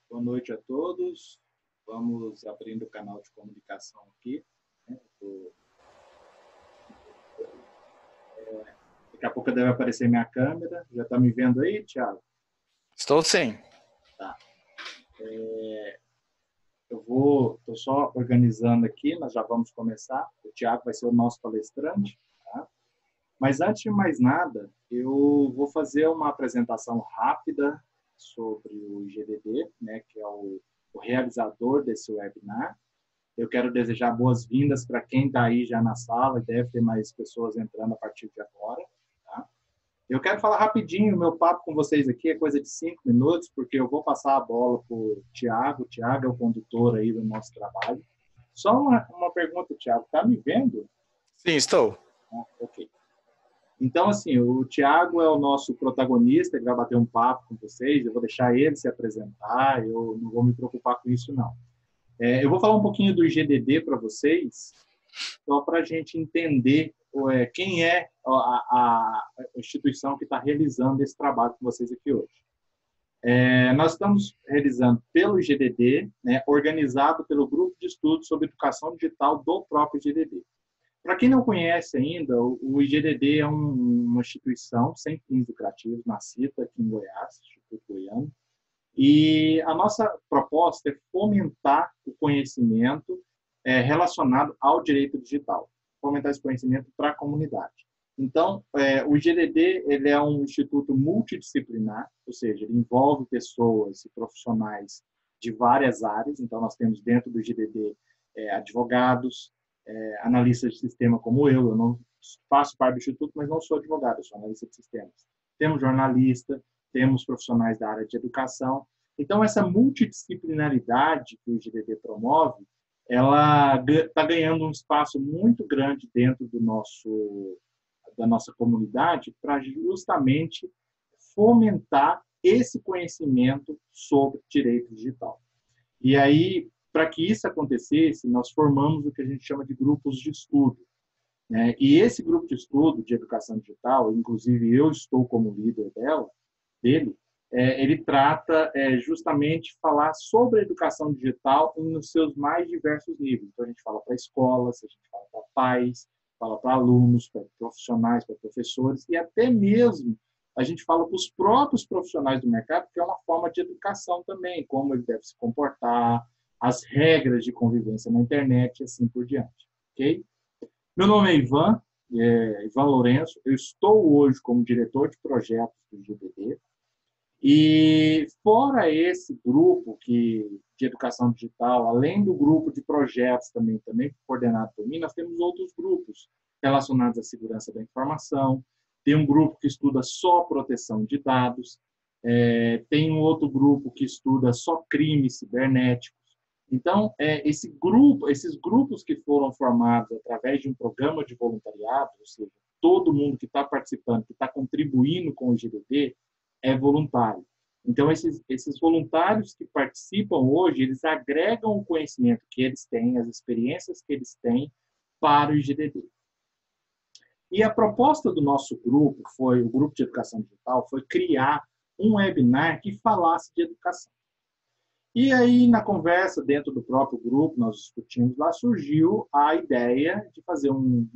Boa noite a todos. Vamos abrindo o canal de comunicação aqui. Né? Daqui a pouco deve aparecer minha câmera. Já está me vendo aí, Thiago? Estou sim. Tá. Estou só organizando aqui, nós já vamos começar. O Thiago vai ser o nosso palestrante. Tá? Mas antes de mais nada, eu vou fazer uma apresentação rápida sobre o IGDD, né, que é o realizador desse webinar. Eu quero desejar boas-vindas para quem está aí já na sala, e deve ter mais pessoas entrando a partir de agora. Tá? Eu quero falar rapidinho, o meu papo com vocês aqui é coisa de 5 minutos, porque eu vou passar a bola para o Thiago. O Thiago é o condutor aí do nosso trabalho. Só uma pergunta, Thiago, está me vendo? Sim, estou. Ah, ok. Então, assim, o Thiago é o nosso protagonista, ele vai bater um papo com vocês, eu vou deixar ele se apresentar, eu não vou me preocupar com isso, não. Eu vou falar um pouquinho do IGDD para vocês, só para a gente entender quem é a instituição que está realizando esse trabalho com vocês aqui hoje. Nós estamos realizando pelo IGDD, né, organizado pelo Grupo de Estudos sobre Educação Digital do próprio IGDD. Para quem não conhece ainda, o IGDD é uma instituição sem fins lucrativos, nascida aqui em Goiás, Instituto Goiano, e a nossa proposta é fomentar o conhecimento relacionado ao direito digital, fomentar esse conhecimento para a comunidade. Então, o IGDD ele é um instituto multidisciplinar, ou seja, ele envolve pessoas e profissionais de várias áreas. Então, nós temos dentro do IGDD advogados, analistas de sistema como eu não faço parte do instituto, mas não sou advogado, eu sou analista de sistemas. Temos jornalista, temos profissionais da área de educação. Então, essa multidisciplinaridade que o IGDD promove, ela está ganhando um espaço muito grande dentro da nossa comunidade para justamente fomentar esse conhecimento sobre direito digital. E aí, para que isso acontecesse, nós formamos o que a gente chama de grupos de estudo. Né? E esse grupo de estudo de educação digital, inclusive eu estou como líder dele, ele trata justamente falar sobre a educação digital nos seus mais diversos níveis. Então, a gente fala para escolas, a gente fala para pais, fala para alunos, para profissionais, para professores, e até mesmo a gente fala para os próprios profissionais do mercado, que é uma forma de educação também, como ele deve se comportar, as regras de convivência na internet e assim por diante. Ok? Meu nome é Ivan Lourenço, eu estou hoje como diretor de projetos do GDD, e fora esse grupo de educação digital, além do grupo de projetos também coordenado por mim, nós temos outros grupos relacionados à segurança da informação, tem um grupo que estuda só proteção de dados, tem um outro grupo que estuda só crimes cibernéticos. Então, esses grupos que foram formados através de um programa de voluntariado, ou seja, todo mundo que está participando, que está contribuindo com o GDD, é voluntário. Então, esses voluntários que participam hoje, eles agregam o conhecimento que eles têm, as experiências que eles têm para o IGDD. E a proposta do nosso grupo, o Grupo de Educação Digital, foi criar um webinar que falasse de educação. E aí, na conversa dentro do próprio grupo, nós discutimos lá, surgiu a ideia de fazer um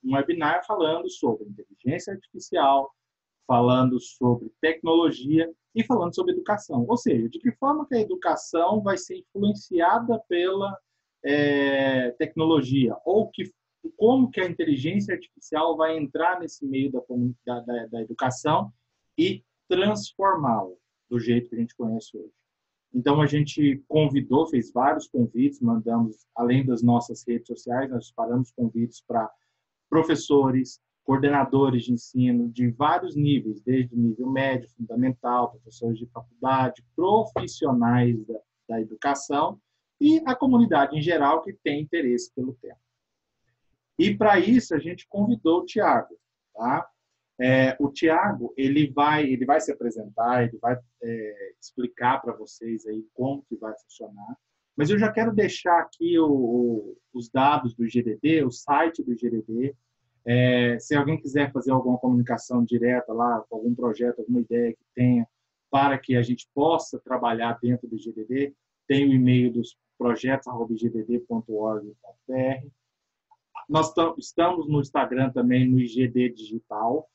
webinar falando sobre inteligência artificial, falando sobre tecnologia e falando sobre educação. Ou seja, de que forma que a educação vai ser influenciada pela tecnologia, ou como que a inteligência artificial vai entrar nesse meio da educação e transformá-la do jeito que a gente conhece hoje. Então, a gente convidou, fez vários convites, mandamos, além das nossas redes sociais, nós disparamos convites para professores, coordenadores de ensino de vários níveis, desde o nível médio, fundamental, professores de faculdade, profissionais da educação e a comunidade em geral que tem interesse pelo tema. E, para isso, a gente convidou o Thiago. Tá? O Thiago ele vai se apresentar, ele vai explicar para vocês aí como que vai funcionar. Mas eu já quero deixar aqui os dados do IGDD, o site do IGDD. Se alguém quiser fazer alguma comunicação direta lá, com algum projeto, alguma ideia que tenha, para que a gente possa trabalhar dentro do IGDD. Tem o e-mail dos projetos@igdd.org.br. Nós estamos no Instagram também, no IGD Digital.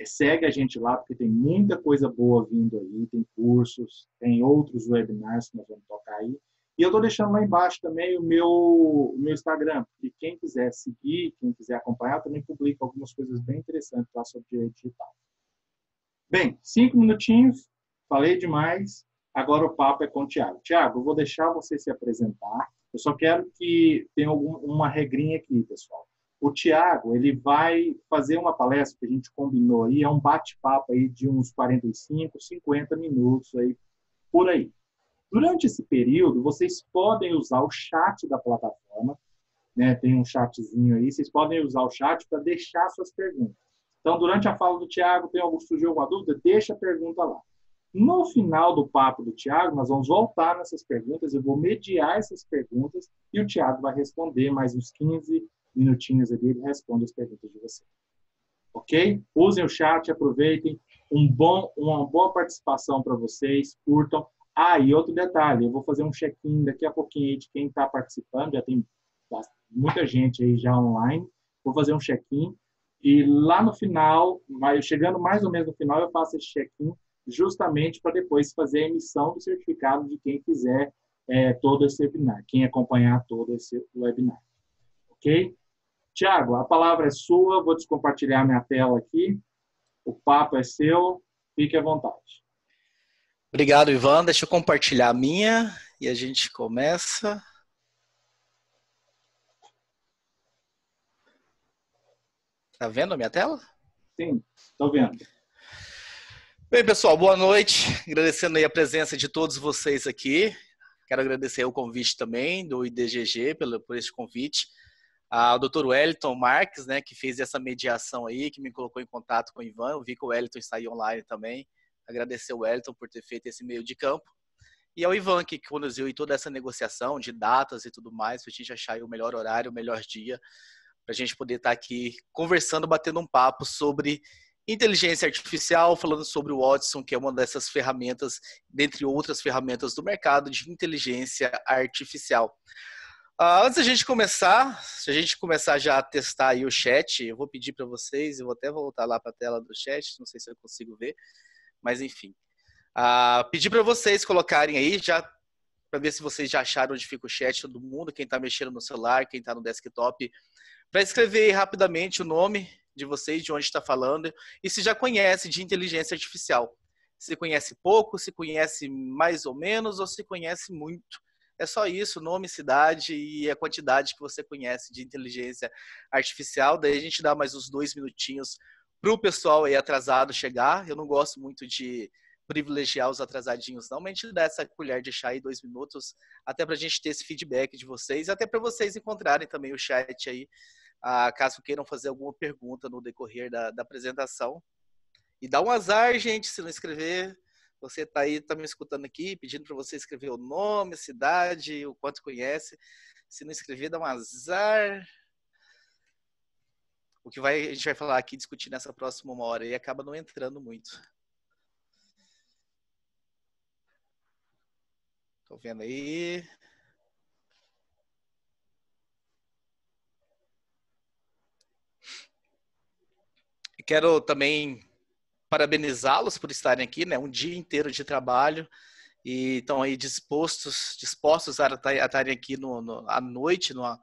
Segue a gente lá, porque tem muita coisa boa vindo aí, tem cursos, tem outros webinars que nós vamos tocar aí. E eu estou deixando lá embaixo também o meu Instagram, porque quem quiser seguir, quem quiser acompanhar, também publica algumas coisas bem interessantes lá sobre direito digital. Bem, 5 minutinhos, falei demais, agora o papo é com o Thiago. Thiago, eu vou deixar você se apresentar, eu só quero que tenha uma regrinha aqui, pessoal. O Thiago, ele vai fazer uma palestra que a gente combinou aí, é um bate-papo aí de uns 45, 50 minutos aí, por aí. Durante esse período, vocês podem usar o chat da plataforma, né? Tem um chatzinho aí, vocês podem usar o chat para deixar suas perguntas. Então, durante a fala do Thiago, surgiu alguma dúvida? Deixa a pergunta lá. No final do papo do Thiago, nós vamos voltar nessas perguntas, eu vou mediar essas perguntas e o Thiago vai responder mais uns 15 minutinhos ali, ele responde as perguntas de vocês. Ok? Usem o chat, aproveitem. Uma boa participação para vocês, curtam. Ah, e outro detalhe, eu vou fazer um check-in daqui a pouquinho aí de quem está participando, já tem muita gente aí já online, vou fazer um check-in e lá no final, chegando mais ou menos no final, eu faço esse check-in justamente para depois fazer a emissão do certificado de quem fizer todo esse webinar, quem acompanhar todo esse webinar. Ok? Tiago, a palavra é sua, vou descompartilhar minha tela aqui, o papo é seu, fique à vontade. Obrigado, Ivan. Deixa eu compartilhar a minha e a gente começa. Tá vendo a minha tela? Sim, estou vendo. Bem, pessoal, boa noite. Agradecendo aí a presença de todos vocês aqui. Quero agradecer o convite também do IDGG por esse convite. Ao Dr. Wellington Marques, né, que fez essa mediação aí, que me colocou em contato com o Ivan. Eu vi que o Wellington está aí online também. Agradecer o Wellington por ter feito esse meio de campo. E ao Ivan, que conduziu toda essa negociação de datas e tudo mais, para a gente achar aí o melhor horário, o melhor dia, para a gente poder estar aqui conversando, batendo um papo sobre inteligência artificial, falando sobre o Watson, que é uma dessas ferramentas, dentre outras ferramentas do mercado de inteligência artificial. Antes da gente começar, se a gente começar já a testar aí o chat, eu vou pedir para vocês, eu vou até voltar lá para a tela do chat, não sei se eu consigo ver, mas enfim. Pedir para vocês colocarem aí, já para ver se vocês já acharam onde fica o chat, todo mundo, quem está mexendo no celular, quem está no desktop, para escrever rapidamente o nome de vocês, de onde está falando, e se já conhece de inteligência artificial. Se conhece pouco, se conhece mais ou menos, ou se conhece muito. É só isso, nome, cidade e a quantidade que você conhece de inteligência artificial. Daí a gente dá mais uns 2 minutinhos para o pessoal aí atrasado chegar. Eu não gosto muito de privilegiar os atrasadinhos, não, mas a gente dá essa colher de chá aí 2 minutos, até para a gente ter esse feedback de vocês, até para vocês encontrarem também o chat aí, caso queiram fazer alguma pergunta no decorrer da apresentação. E dá um azar, gente, se não escrever. Você está aí, está me escutando aqui, pedindo para você escrever o nome, a cidade, o quanto conhece. Se não escrever, dá um azar. O que a gente vai falar aqui, discutir nessa próxima 1 hora, e acaba não entrando muito. Estou vendo aí. E quero também parabenizá-los por estarem aqui, né? Um dia inteiro de trabalho e estão aí dispostos a estarem aqui à noite, numa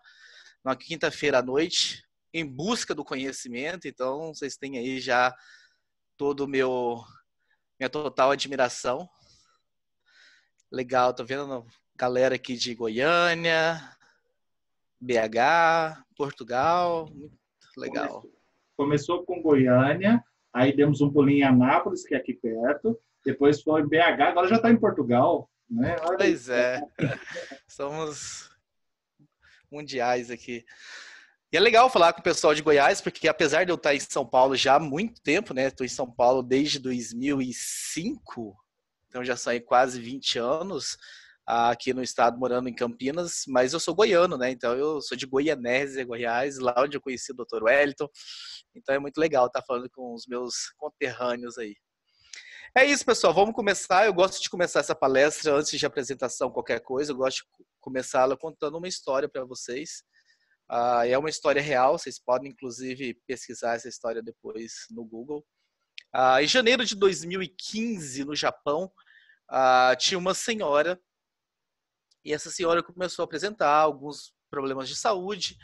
quinta-feira à noite, em busca do conhecimento. Então, vocês têm aí já todo minha total admiração. Legal, tô vendo galera aqui de Goiânia, BH, Portugal, muito legal. Começou com Goiânia, aí demos um pulinho em Anápolis, que é aqui perto, depois foi em BH, agora já está em Portugal, né? Pois é, somos mundiais aqui. E é legal falar com o pessoal de Goiás, porque apesar de eu estar em São Paulo já há muito tempo, né? Estou em São Paulo desde 2005, então já são aí quase 20 anos aqui no estado, morando em Campinas, mas eu sou goiano, né? Então eu sou de Goianésia, Goiás, lá onde eu conheci o Dr. Wellington. Então é muito legal estar falando com os meus conterrâneos aí. É isso, pessoal. Vamos começar. Eu gosto de começar essa palestra antes de apresentação, qualquer coisa. Eu gosto de começá-la contando uma história para vocês. É uma história real. Vocês podem, inclusive, pesquisar essa história depois no Google. Em janeiro de 2015, no Japão, tinha uma senhora e essa senhora começou a apresentar alguns problemas de saúde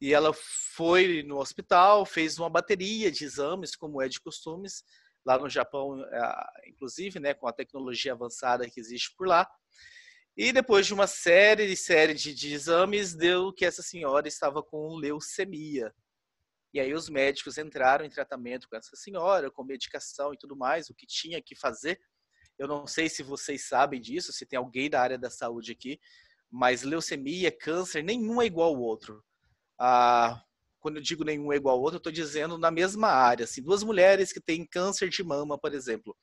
e ela foi no hospital, fez uma bateria de exames, como é de costumes, lá no Japão, inclusive, né, com a tecnologia avançada que existe por lá. E depois de uma série de exames, deu que essa senhora estava com leucemia. E aí os médicos entraram em tratamento com essa senhora, com medicação e tudo mais, o que tinha que fazer. Eu não sei se vocês sabem disso, se tem alguém da área da saúde aqui, mas leucemia, câncer, nenhum é igual ao outro. Quando eu digo nenhum é igual ao outro, eu estou dizendo na mesma área. Assim, duas mulheres que têm câncer de mama, por exemplo.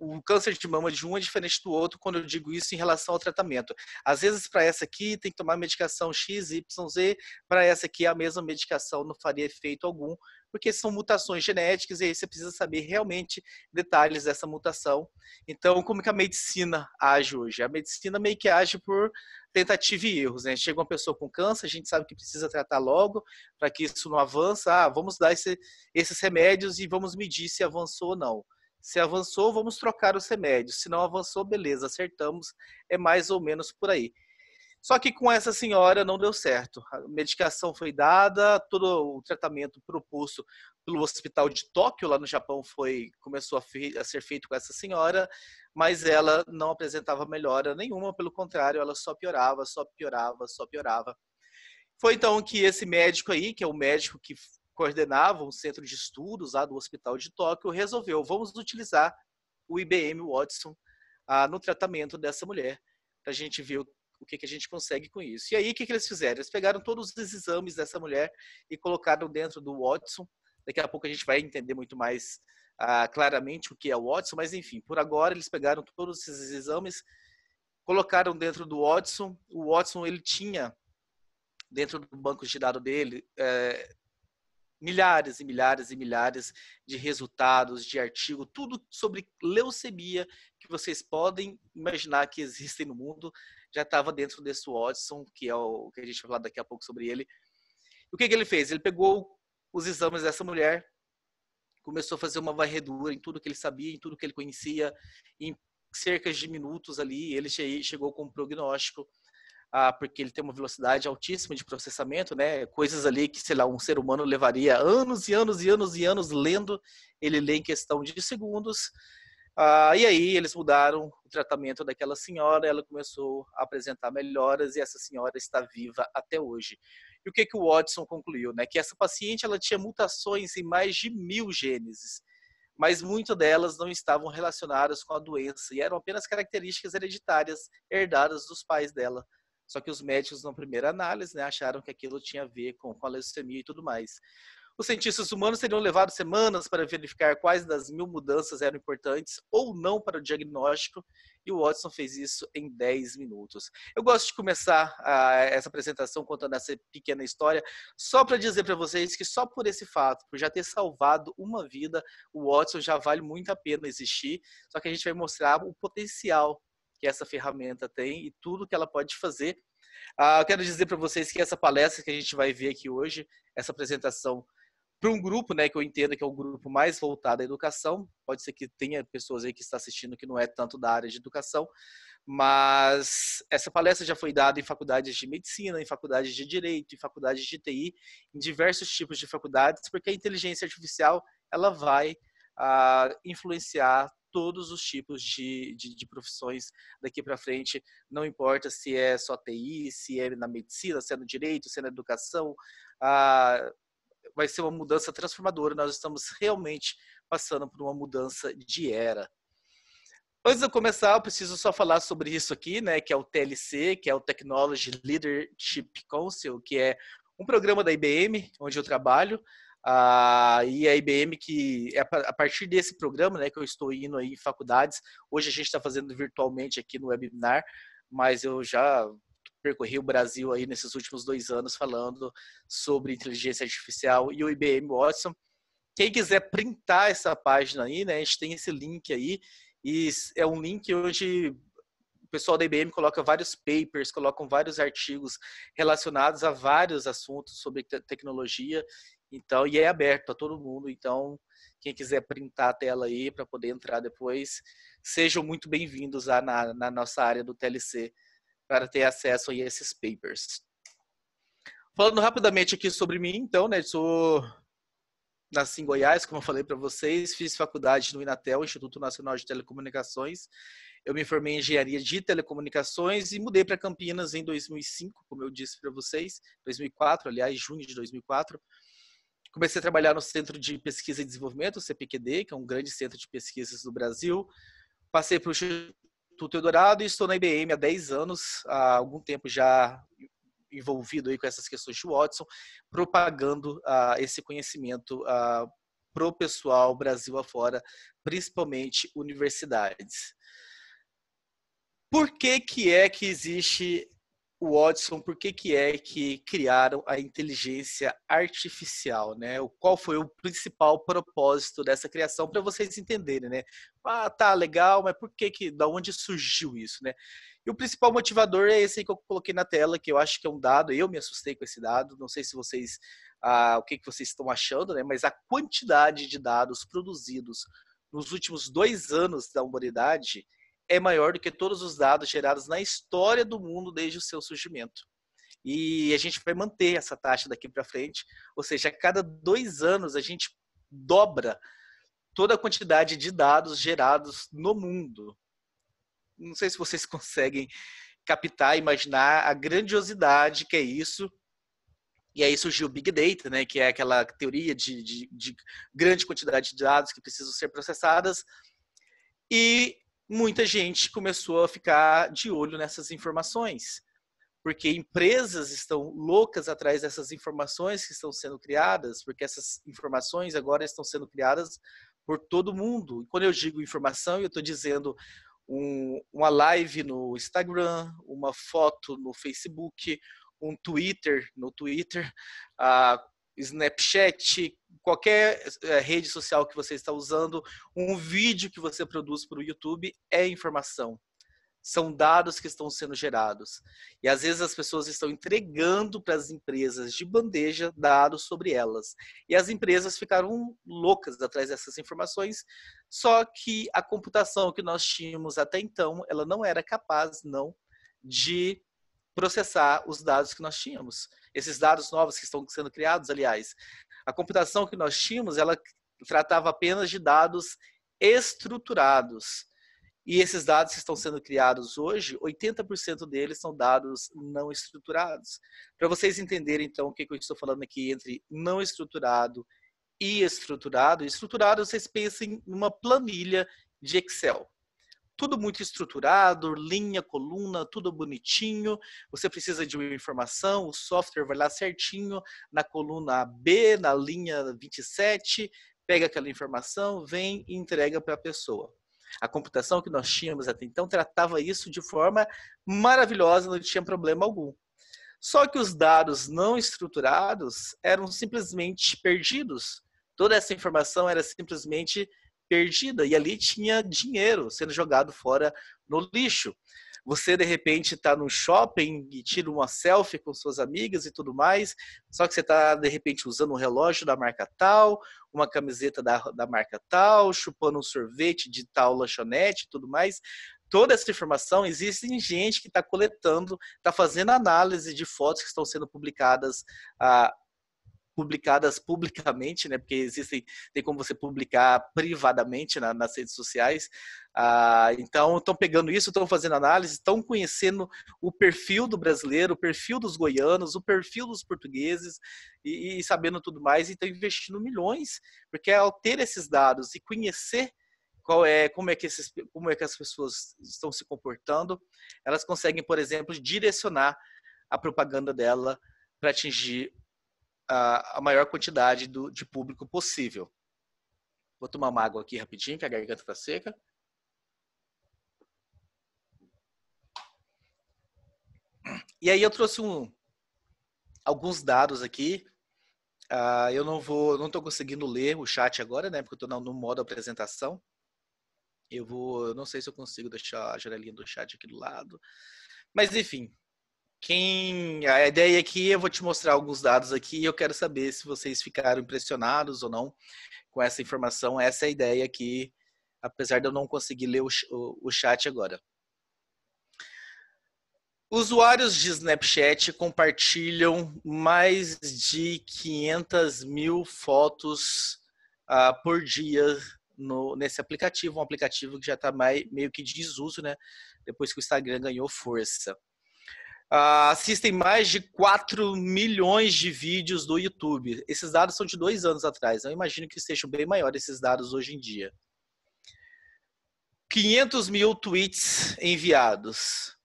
O câncer de mama de um é diferente do outro quando eu digo isso em relação ao tratamento. Às vezes, para essa aqui, tem que tomar medicação X, Y, Z. Para essa aqui, a mesma medicação não faria efeito algum, porque são mutações genéticas e aí você precisa saber realmente detalhes dessa mutação. Então, como que a medicina age hoje? A medicina meio que age por tentativa e erros, né? Chega uma pessoa com câncer, a gente sabe que precisa tratar logo para que isso não avance. Vamos dar esses remédios e vamos medir se avançou ou não. Se avançou, vamos trocar os remédios. Se não avançou, beleza, acertamos. É mais ou menos por aí. Só que com essa senhora não deu certo. A medicação foi dada, todo o tratamento proposto pelo hospital de Tóquio, lá no Japão, começou a ser feito com essa senhora, mas ela não apresentava melhora nenhuma, pelo contrário, ela só piorava, só piorava, só piorava. Foi então que esse médico aí, que é o médico que coordenava um centro de estudos lá do Hospital de Tóquio, resolveu, vamos utilizar o IBM Watson no tratamento dessa mulher, para a gente ver o que a gente consegue com isso. E aí, o que eles fizeram? Eles pegaram todos os exames dessa mulher e colocaram dentro do Watson. Daqui a pouco a gente vai entender muito mais claramente o que é o Watson, mas enfim, por agora eles pegaram todos esses exames, colocaram dentro do Watson. O Watson, ele tinha, dentro do banco de dados dele, milhares e milhares e milhares de resultados, de artigos, tudo sobre leucemia que vocês podem imaginar que existem no mundo, já estava dentro desse Watson, que é o que a gente vai falar daqui a pouco sobre ele. O que ele fez? Ele pegou os exames dessa mulher, começou a fazer uma varredura em tudo que ele sabia, em tudo que ele conhecia, em cerca de minutos ali, ele chegou com um prognóstico, porque ele tem uma velocidade altíssima de processamento, né? Coisas ali que, sei lá, um ser humano levaria anos e anos e anos e anos lendo, ele lê em questão de segundos. E aí eles mudaram o tratamento daquela senhora, ela começou a apresentar melhoras e essa senhora está viva até hoje. E o que o Watson concluiu? Né? Que essa paciente ela tinha mutações em mais de 1000 genes, mas muitas delas não estavam relacionadas com a doença e eram apenas características hereditárias herdadas dos pais dela. Só que os médicos, na primeira análise, né, acharam que aquilo tinha a ver com a leucemia e tudo mais. Os cientistas humanos teriam levado semanas para verificar quais das 1000 mudanças eram importantes ou não para o diagnóstico, e o Watson fez isso em 10 minutos. Eu gosto de começar essa apresentação contando essa pequena história, só para dizer para vocês que só por esse fato, por já ter salvado uma vida, o Watson já vale muito a pena existir, só que a gente vai mostrar o potencial que essa ferramenta tem e tudo que ela pode fazer. Eu quero dizer para vocês que essa palestra que a gente vai ver aqui hoje, essa apresentação para um grupo, né, que eu entendo que é o grupo mais voltado à educação, pode ser que tenha pessoas aí que estão assistindo que não é tanto da área de educação, mas essa palestra já foi dada em faculdades de medicina, em faculdades de direito, em faculdades de TI, em diversos tipos de faculdades, porque a inteligência artificial ela vai influenciar todos os tipos de profissões daqui para frente, não importa se é só TI, se é na medicina, se é no direito, se é na educação, vai ser uma mudança transformadora, nós estamos realmente passando por uma mudança de era. Antes de eu começar, eu preciso só falar sobre isso aqui, né, que é o TLC, que é o Technology Leadership Council, que é um programa da IBM, onde eu trabalho, e a IBM que é a partir desse programa, né, que eu estou indo aí em faculdades. Hoje a gente está fazendo virtualmente aqui no webinar, mas eu já percorri o Brasil aí nesses últimos 2 anos falando sobre inteligência artificial e o IBM Watson. Quem quiser printar essa página aí, né, a gente tem esse link aí, e é um link onde o pessoal da IBM coloca vários papers, colocam vários artigos relacionados a vários assuntos sobre tecnologia, então, e é aberto a todo mundo, então quem quiser printar a tela aí para poder entrar depois, sejam muito bem-vindos lá na nossa área do TLC para ter acesso aí a esses papers. Falando rapidamente aqui sobre mim, então, né, nasci em Goiás, como eu falei para vocês, fiz faculdade no Inatel, Instituto Nacional de Telecomunicações. Eu me formei em engenharia de telecomunicações e mudei para Campinas em 2005, como eu disse para vocês, 2004, aliás, junho de 2004. Comecei a trabalhar no Centro de Pesquisa e Desenvolvimento, o CPQD, que é um grande centro de pesquisas do Brasil. Passei para o Instituto Eldorado e estou na IBM há 10 anos, há algum tempo já envolvido aí com essas questões de Watson, propagando esse conhecimento para o pessoal Brasil afora, principalmente universidades. Por que é que existe o Watson? Por que é que criaram a inteligência artificial, né? Qual foi o principal propósito dessa criação, para vocês entenderem, né? Ah, tá, legal, mas da onde surgiu isso, né? E o principal motivador é esse que eu coloquei na tela, que eu acho que é um dado, eu me assustei com esse dado, não sei se vocês, o que vocês estão achando, né? Mas a quantidade de dados produzidos nos últimos 2 anos da humanidade é maior do que todos os dados gerados na história do mundo desde o seu surgimento. E a gente vai manter essa taxa daqui para frente, ou seja, a cada 2 anos a gente dobra toda a quantidade de dados gerados no mundo. Não sei se vocês conseguem captar, imaginar a grandiosidade que é isso. E aí surgiu o Big Data, né, que é aquela teoria de grande quantidade de dados que precisam ser processadas. E muita gente começou a ficar de olho nessas informações, porque empresas estão loucas atrás dessas informações que estão sendo criadas, porque essas informações agora estão sendo criadas por todo mundo. E quando eu digo informação, eu estou dizendo uma live no Instagram, uma foto no Facebook, um Twitter no Twitter, Snapchat, qualquer rede social que você está usando, um vídeo que você produz para o YouTube é informação. São dados que estão sendo gerados. E às vezes as pessoas estão entregando para as empresas de bandeja dados sobre elas. E as empresas ficaram loucas atrás dessas informações, só que a computação que nós tínhamos até então, ela não era capaz, não, de processar os dados que nós tínhamos. Esses dados novos que estão sendo criados, aliás. A computação que nós tínhamos, ela tratava apenas de dados estruturados. E esses dados que estão sendo criados hoje, 80% deles são dados não estruturados. Para vocês entenderem, então, o que eu estou falando aqui entre não estruturado e estruturado. Estruturado, vocês pensem numa planilha de Excel. Tudo muito estruturado, linha, coluna, tudo bonitinho. Você precisa de uma informação, o software vai lá certinho na coluna B, na linha 27, pega aquela informação, vem e entrega para a pessoa. A computação que nós tínhamos até então tratava isso de forma maravilhosa, não tinha problema algum. Só que os dados não estruturados eram simplesmente perdidos. Toda essa informação era simplesmente perdida e ali tinha dinheiro sendo jogado fora no lixo. Você, de repente, está no shopping e tira uma selfie com suas amigas e tudo mais, só que você está, de repente, usando um relógio da marca tal, uma camiseta da marca tal, chupando um sorvete de tal lanchonete e tudo mais. Toda essa informação, existe gente que está coletando, está fazendo análise de fotos que estão sendo publicadas publicamente, né? Porque tem como você publicar privadamente nas redes sociais. Então, estão pegando isso, estão fazendo análise, estão conhecendo o perfil do brasileiro, o perfil dos goianos, o perfil dos portugueses e sabendo tudo mais, e estão investindo milhões, porque ao ter esses dados e conhecer como é que as pessoas estão se comportando, elas conseguem, por exemplo, direcionar a propaganda dela para atingir a maior quantidade de público possível. Vou tomar uma água aqui rapidinho, que a garganta está seca. E aí eu trouxe alguns dados aqui Eu não estou conseguindo ler o chat agora, né? Porque eu estou no modo apresentação. Eu não sei se eu consigo deixar a janelinha do chat aqui do lado. Mas, enfim, a ideia aqui, eu vou te mostrar alguns dados aqui e eu quero saber se vocês ficaram impressionados ou não com essa informação. Essa é a ideia aqui, apesar de eu não conseguir ler o chat agora. Usuários de Snapchat compartilham mais de 500 mil fotos por dia nesse aplicativo, um aplicativo que já está meio que de desuso, né? Depois que o Instagram ganhou força. Assistem mais de 4 milhões de vídeos do YouTube. Esses dados são de 2 anos atrás. Eu imagino que sejam bem maiores esses dados hoje em dia. 500 mil tweets enviados.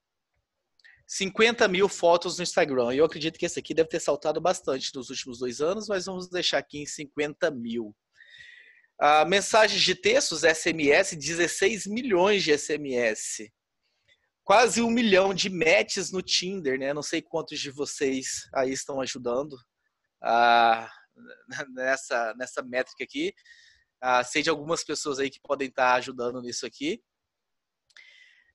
50 mil fotos no Instagram. Eu acredito que esse aqui deve ter saltado bastante nos últimos 2 anos, mas vamos deixar aqui em 50 mil. Mensagens de textos, SMS, 16 milhões de SMS. Quase 1 milhão de matches no Tinder, né? Não sei quantos de vocês aí estão ajudando nessa métrica aqui. Sei de algumas pessoas aí que podem estar ajudando nisso aqui.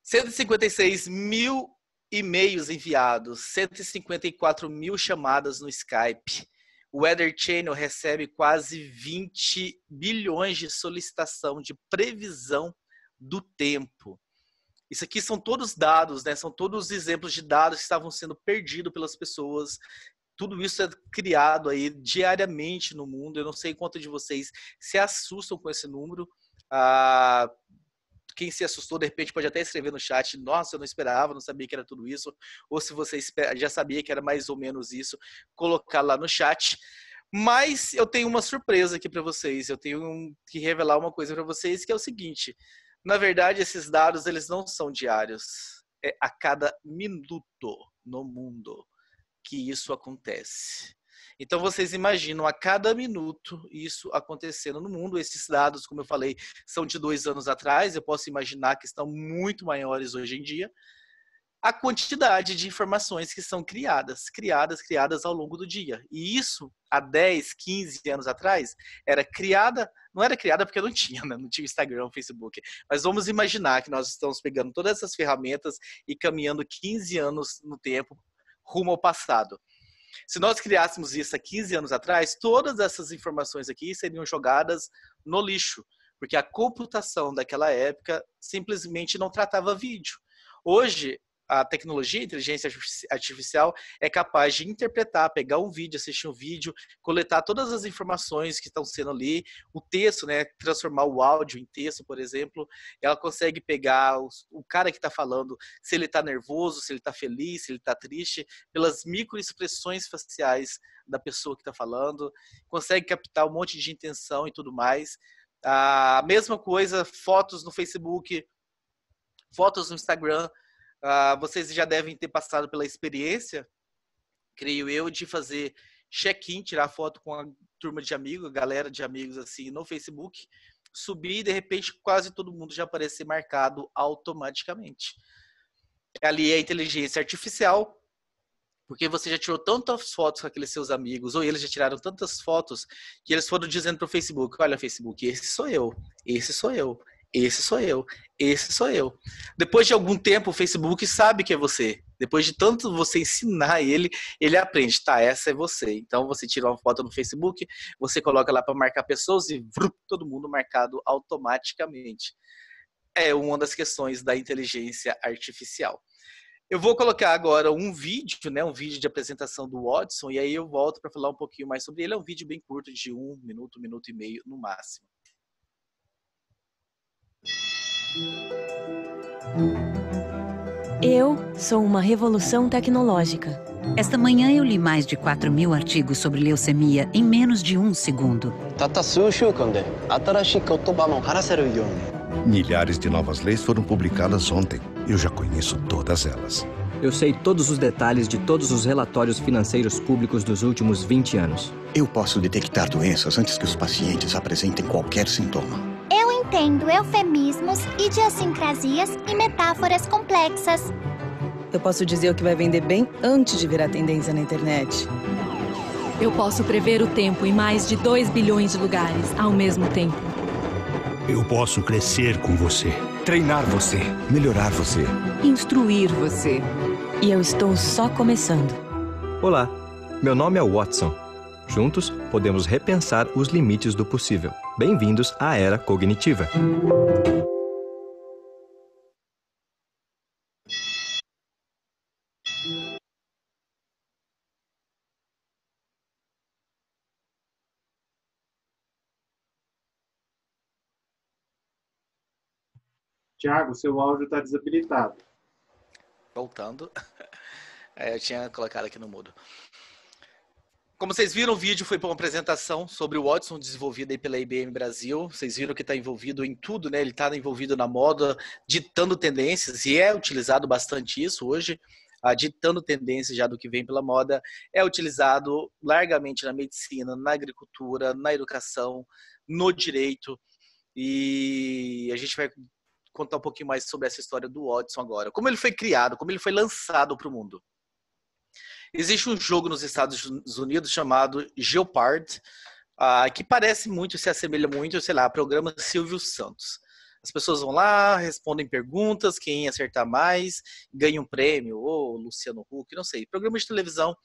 156 mil e-mails enviados, 154 mil chamadas no Skype. O Weather Channel recebe quase 20 bilhões de solicitação de previsão do tempo. Isso aqui são todos dados, né? São todos exemplos de dados que estavam sendo perdidos pelas pessoas. Tudo isso é criado aí diariamente no mundo. Eu não sei quanto de vocês se assustam com esse número. Quem se assustou, de repente, pode até escrever no chat: nossa, eu não esperava, não sabia que era tudo isso. Ou se você já sabia que era mais ou menos isso, colocar lá no chat. Mas eu tenho uma surpresa aqui para vocês. Eu tenho que revelar uma coisa para vocês, que é o seguinte. Na verdade, esses dados eles não são diários. É a cada minuto no mundo que isso acontece. Então, vocês imaginam a cada minuto isso acontecendo no mundo. Esses dados, como eu falei, são de 2 anos atrás. Eu posso imaginar que estão muito maiores hoje em dia. A quantidade de informações que são criadas ao longo do dia. E isso, há 10, 15 anos atrás, não era criada porque não tinha, né? Não tinha Instagram, Facebook. Mas vamos imaginar que nós estamos pegando todas essas ferramentas e caminhando 15 anos no tempo rumo ao passado. Se nós criássemos isso há 15 anos atrás, todas essas informações aqui seriam jogadas no lixo, porque a computação daquela época simplesmente não tratava vídeo. Hoje, a tecnologia, a inteligência artificial é capaz de interpretar, pegar um vídeo, assistir um vídeo, coletar todas as informações que estão sendo ali, o texto, né, transformar o áudio em texto, por exemplo. Ela consegue pegar o cara que está falando, se ele está nervoso, se ele está feliz, se ele está triste, pelas microexpressões faciais da pessoa que está falando, consegue captar um monte de intenção e tudo mais. A mesma coisa, fotos no Facebook, fotos no Instagram. Vocês já devem ter passado pela experiência, creio eu, de fazer check-in, tirar foto com a turma de amigos, galera de amigos assim no Facebook, subir e de repente quase todo mundo já aparecer marcado automaticamente. Ali é a inteligência artificial, porque você já tirou tantas fotos com aqueles seus amigos, ou eles já tiraram tantas fotos, que eles foram dizendo para o Facebook: olha, Facebook, esse sou eu, esse sou eu. Esse sou eu, esse sou eu. Depois de algum tempo, o Facebook sabe que é você. Depois de tanto você ensinar ele aprende. Tá, essa é você. Então, você tira uma foto no Facebook, você coloca lá para marcar pessoas e todo mundo marcado automaticamente. É uma das questões da inteligência artificial. Eu vou colocar agora um vídeo, né, um vídeo de apresentação do Watson, e aí eu volto para falar um pouquinho mais sobre ele. É um vídeo bem curto, de 1 minuto, 1 minuto e meio no máximo. Eu sou uma revolução tecnológica. Esta manhã eu li mais de 4.000 artigos sobre leucemia em menos de 1 segundo. Milhares de novas leis foram publicadas ontem. Eu já conheço todas elas. Eu sei todos os detalhes de todos os relatórios financeiros públicos dos últimos 20 anos. Eu posso detectar doenças antes que os pacientes apresentem qualquer sintoma. Eu entendo eufemismos, idiosincrasias e metáforas complexas. Eu posso dizer o que vai vender bem antes de virar tendência na internet. Eu posso prever o tempo em mais de 2 bilhões de lugares ao mesmo tempo. Eu posso crescer com você, Treinar você. Melhorar você. Instruir você. E eu estou só começando. Olá, meu nome é Watson. Juntos, podemos repensar os limites do possível. Bem-vindos à Era Cognitiva. Tiago, seu áudio está desabilitado. Voltando. Eu tinha colocado aqui no mudo. Como vocês viram, o vídeo foi para uma apresentação sobre o Watson, desenvolvido aí pela IBM Brasil. Vocês viram que está envolvido em tudo, né? Ele está envolvido na moda, ditando tendências, e é utilizado bastante isso hoje. Ditando tendências já do que vem pela moda, é utilizado largamente na medicina, na agricultura, na educação, no direito. E a gente vai contar um pouquinho mais sobre essa história do Watson agora. Como ele foi criado, como ele foi lançado para o mundo. Existe um jogo nos Estados Unidos chamado Jeopardy, que parece muito, se assemelha muito, sei lá, ao programa Silvio Santos. As pessoas vão lá, respondem perguntas, quem acertar mais ganha um prêmio, ou Luciano Huck, não sei. Programa de televisão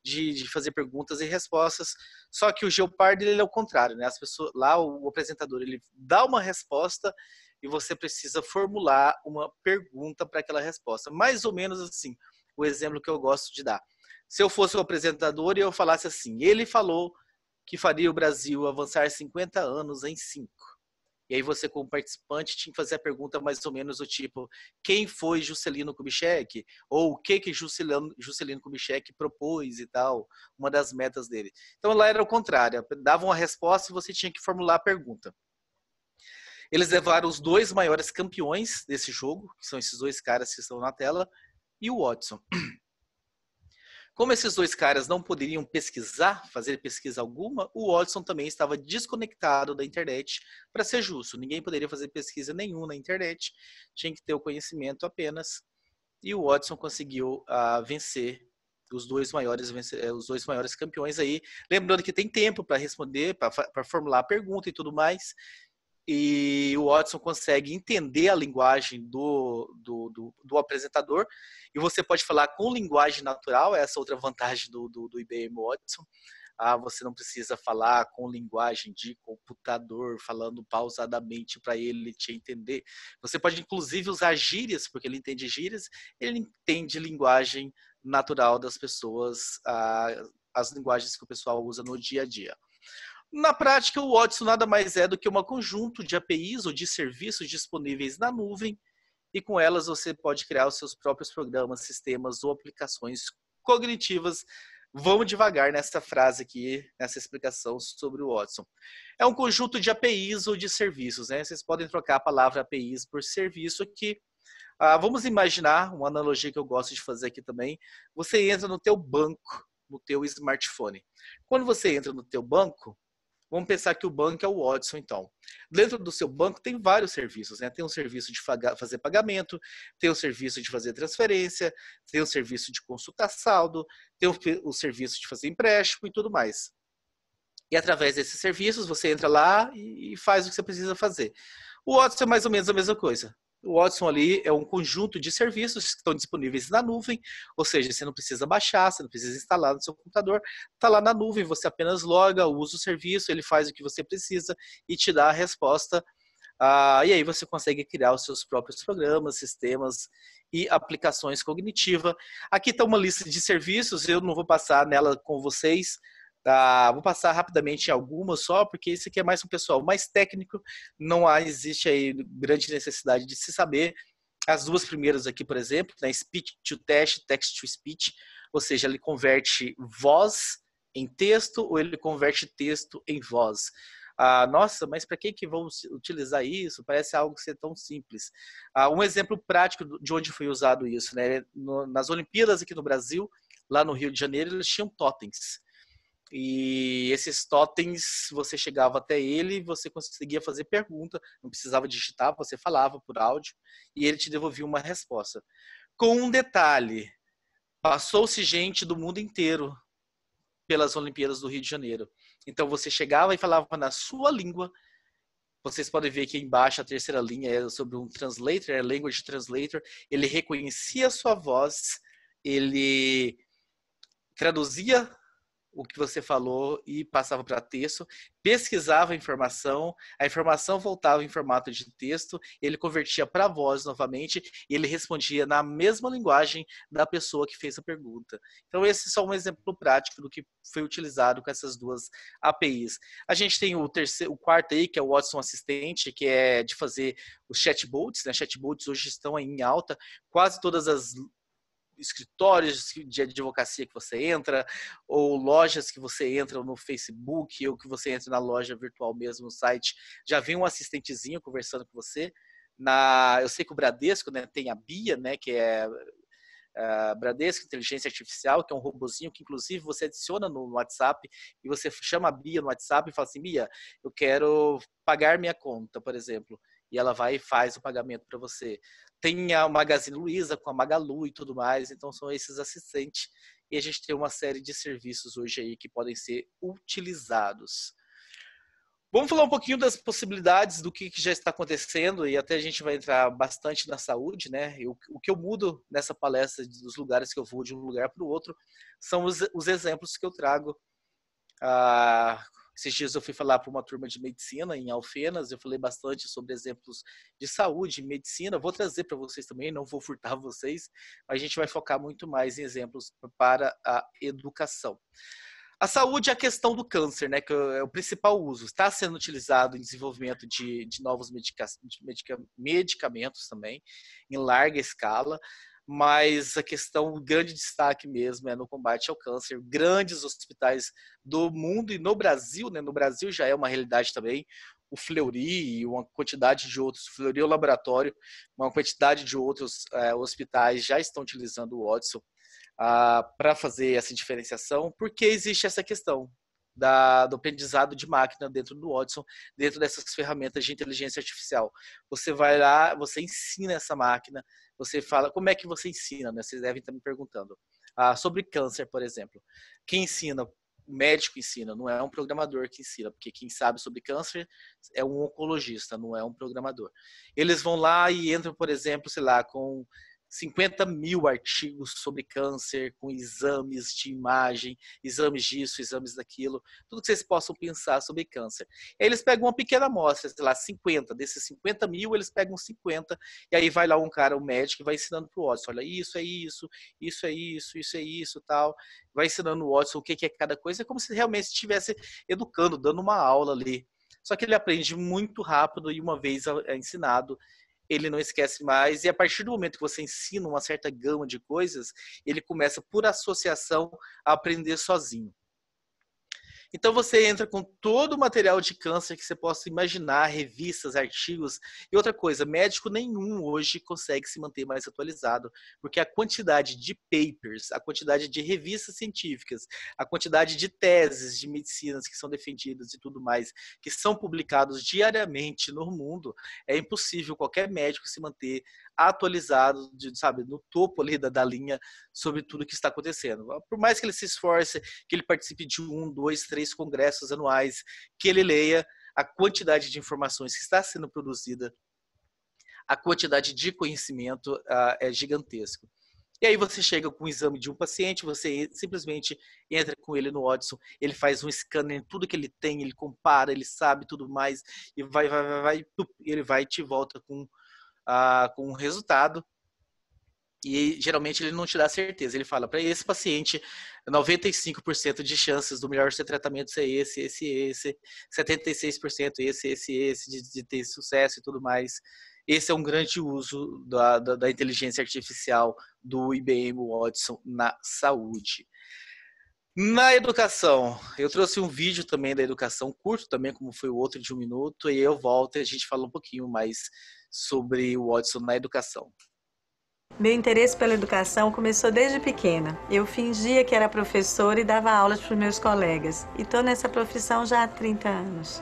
de fazer perguntas e respostas, só que o Jeopardy ele é o contrário, né? As pessoas, lá o apresentador ele dá uma resposta e você precisa formular uma pergunta para aquela resposta. Mais ou menos assim, o exemplo que eu gosto de dar. Se eu fosse o apresentador e eu falasse assim, ele falou que faria o Brasil avançar 50 anos em 5. E aí você, como participante, tinha que fazer a pergunta mais ou menos do tipo, quem foi Juscelino Kubitschek? Ou o que Juscelino Kubitschek propôs e tal, uma das metas dele. Então lá era o contrário, davam uma resposta e você tinha que formular a pergunta. Eles levaram os 2 maiores campeões desse jogo, que são esses 2 caras que estão na tela, e o Watson. Como esses 2 caras não poderiam pesquisar, fazer pesquisa alguma, o Watson também estava desconectado da internet, para ser justo. Ninguém poderia fazer pesquisa nenhuma na internet, tinha que ter o conhecimento apenas. E o Watson conseguiu vencer os 2 maiores campeões aí. Lembrando que tem tempo para responder, para formular a pergunta e tudo mais. E o Watson consegue entender a linguagem do apresentador, e você pode falar com linguagem natural, essa outra vantagem do IBM Watson. Você não precisa falar com linguagem de computador, falando pausadamente para ele te entender. Você pode, inclusive, usar gírias, porque ele entende gírias, ele entende linguagem natural das pessoas, as linguagens que o pessoal usa no dia a dia. Na prática, o Watson nada mais é do que um conjunto de APIs ou de serviços disponíveis na nuvem, e com elas você pode criar os seus próprios programas, sistemas ou aplicações cognitivas. Vamos devagar nessa frase aqui, nessa explicação sobre o Watson. É um conjunto de APIs ou de serviços, né? Vocês podem trocar a palavra APIs por serviço aqui. Vamos imaginar, uma analogia que eu gosto de fazer aqui também. Você entra no teu banco, no teu smartphone. Quando você entra no teu banco, vamos pensar que o banco é o Watson, então. Dentro do seu banco tem vários serviços, né? Tem um serviço de fazer pagamento, tem um serviço de fazer transferência, tem um serviço de consultar saldo, tem o serviço de fazer empréstimo e tudo mais. E através desses serviços, você entra lá e faz o que você precisa fazer. O Watson é mais ou menos a mesma coisa. O Watson ali é um conjunto de serviços que estão disponíveis na nuvem, ou seja, você não precisa baixar, você não precisa instalar no seu computador, está lá na nuvem, você apenas loga, usa o serviço, ele faz o que você precisa e te dá a resposta. E aí você consegue criar os seus próprios programas, sistemas e aplicações cognitivas. Aqui está uma lista de serviços, eu não vou passar nela com vocês, vou passar rapidamente em algumas só, porque esse aqui é mais um pessoal mais técnico, não existe aí grande necessidade de se saber. As 2 primeiras aqui, por exemplo, né, Speech to Text, Text to Speech, ou seja, ele converte voz em texto ou ele converte texto em voz. Nossa, mas para que vamos utilizar isso? Parece algo ser tão simples. Um exemplo prático de onde foi usado isso, né? Nas Olimpíadas aqui no Brasil, lá no Rio de Janeiro, eles tinham totens. E esses totens, você chegava até ele, você conseguia fazer pergunta, não precisava digitar, você falava por áudio e ele te devolvia uma resposta. Com um detalhe, passou-se gente do mundo inteiro pelas Olimpíadas do Rio de Janeiro. Então você chegava e falava na sua língua. Vocês podem ver aqui embaixo a terceira linha é sobre um translator, é language translator. Ele reconhecia a sua voz, ele traduzia o que você falou e passava para texto, pesquisava a informação voltava em formato de texto, ele convertia para voz novamente e ele respondia na mesma linguagem da pessoa que fez a pergunta. Então esse é só um exemplo prático do que foi utilizado com essas duas APIs. A gente tem o quarto aí, que é o Watson Assistente, que é de fazer os chatbots, né? Chatbots hoje estão aí em alta, quase todas as escritórios de advocacia que você entra, ou lojas que você entra no Facebook, ou que você entra na loja virtual mesmo, no site, já vem um assistentezinho conversando com você. Eu sei que o Bradesco, né, tem a Bia, né, que é Bradesco Inteligência Artificial, que é um robozinho que inclusive você adiciona no WhatsApp e você chama a Bia no WhatsApp e fala assim: Bia, eu quero pagar minha conta, por exemplo. E ela vai e faz o pagamento para você. Tem a Magazine Luiza com a Magalu e tudo mais, então são esses assistentes. E a gente tem uma série de serviços hoje aí que podem ser utilizados. Vamos falar um pouquinho das possibilidades do que já está acontecendo e até a gente vai entrar bastante na saúde, né? O que eu mudo nessa palestra dos lugares que eu vou de um lugar para o outro são os exemplos que eu trago. Esses dias eu fui falar para uma turma de medicina em Alfenas, eu falei bastante sobre exemplos de saúde e medicina. Vou trazer para vocês também, não vou furtar vocês, mas a gente vai focar muito mais em exemplos para a educação. A saúde é a questão do câncer, né, que é o principal uso. Está sendo utilizado em desenvolvimento de novos medicamentos também, em larga escala. Mas a questão, o grande destaque mesmo é no combate ao câncer. Grandes hospitais do mundo e no Brasil, né? No Brasil já é uma realidade também. O Fleury e uma quantidade de outros, o Fleury é o laboratório, uma quantidade de outros hospitais já estão utilizando o Watson para fazer essa diferenciação, porque existe essa questão do aprendizado de máquina dentro do Watson, dentro dessas ferramentas de inteligência artificial. Você vai lá, você ensina essa máquina, você fala, como é que você ensina, né? Vocês devem estar me perguntando. Sobre câncer, por exemplo. Quem ensina? O médico ensina, não é um programador que ensina, porque quem sabe sobre câncer é um oncologista, não é um programador. Eles vão lá e entram, por exemplo, sei lá, com 50 mil artigos sobre câncer, com exames de imagem, exames disso, exames daquilo, tudo que vocês possam pensar sobre câncer. E aí eles pegam uma pequena amostra, sei lá, 50, desses 50 mil eles pegam 50, e aí vai lá um cara, um médico, e vai ensinando para o Watson, olha, isso é isso, isso é isso, isso é isso, tal, vai ensinando o Watson o que é cada coisa, é como se realmente estivesse educando, dando uma aula ali. Só que ele aprende muito rápido e uma vez ensinado, ele não esquece mais, e a partir do momento que você ensina uma certa gama de coisas, ele começa, por associação, a aprender sozinho. Então você entra com todo o material de câncer que você possa imaginar, revistas, artigos. E outra coisa, médico nenhum hoje consegue se manter mais atualizado, porque a quantidade de papers, a quantidade de revistas científicas, a quantidade de teses de medicinas que são defendidas e tudo mais, que são publicados diariamente no mundo, é impossível qualquer médico se manter atualizado, sabe, no topo ali da linha sobre tudo que está acontecendo. Por mais que ele se esforce, que ele participe de 1, 2, 3 congressos anuais, que ele leia, a quantidade de informações que está sendo produzida, a quantidade de conhecimento é gigantesco. E aí você chega com o exame de um paciente, você simplesmente entra com ele no Watson, ele faz um scanner em tudo que ele tem, ele compara, ele sabe tudo mais, e ele vai e te volta com um resultado. E geralmente ele não te dá certeza, ele fala, para esse paciente, 95% de chances do melhor ser tratamento ser esse, 76% esse, de ter sucesso e tudo mais. Esse é um grande uso da inteligência artificial do IBM Watson na saúde. Na educação, eu trouxe um vídeo também da educação, curto também, como foi o outro de 1 minuto, e eu volto e a gente fala um pouquinho mais sobre o Watson na educação. Meu interesse pela educação começou desde pequena. Eu fingia que era professora e dava aulas para os meus colegas. E estou nessa profissão já há 30 anos.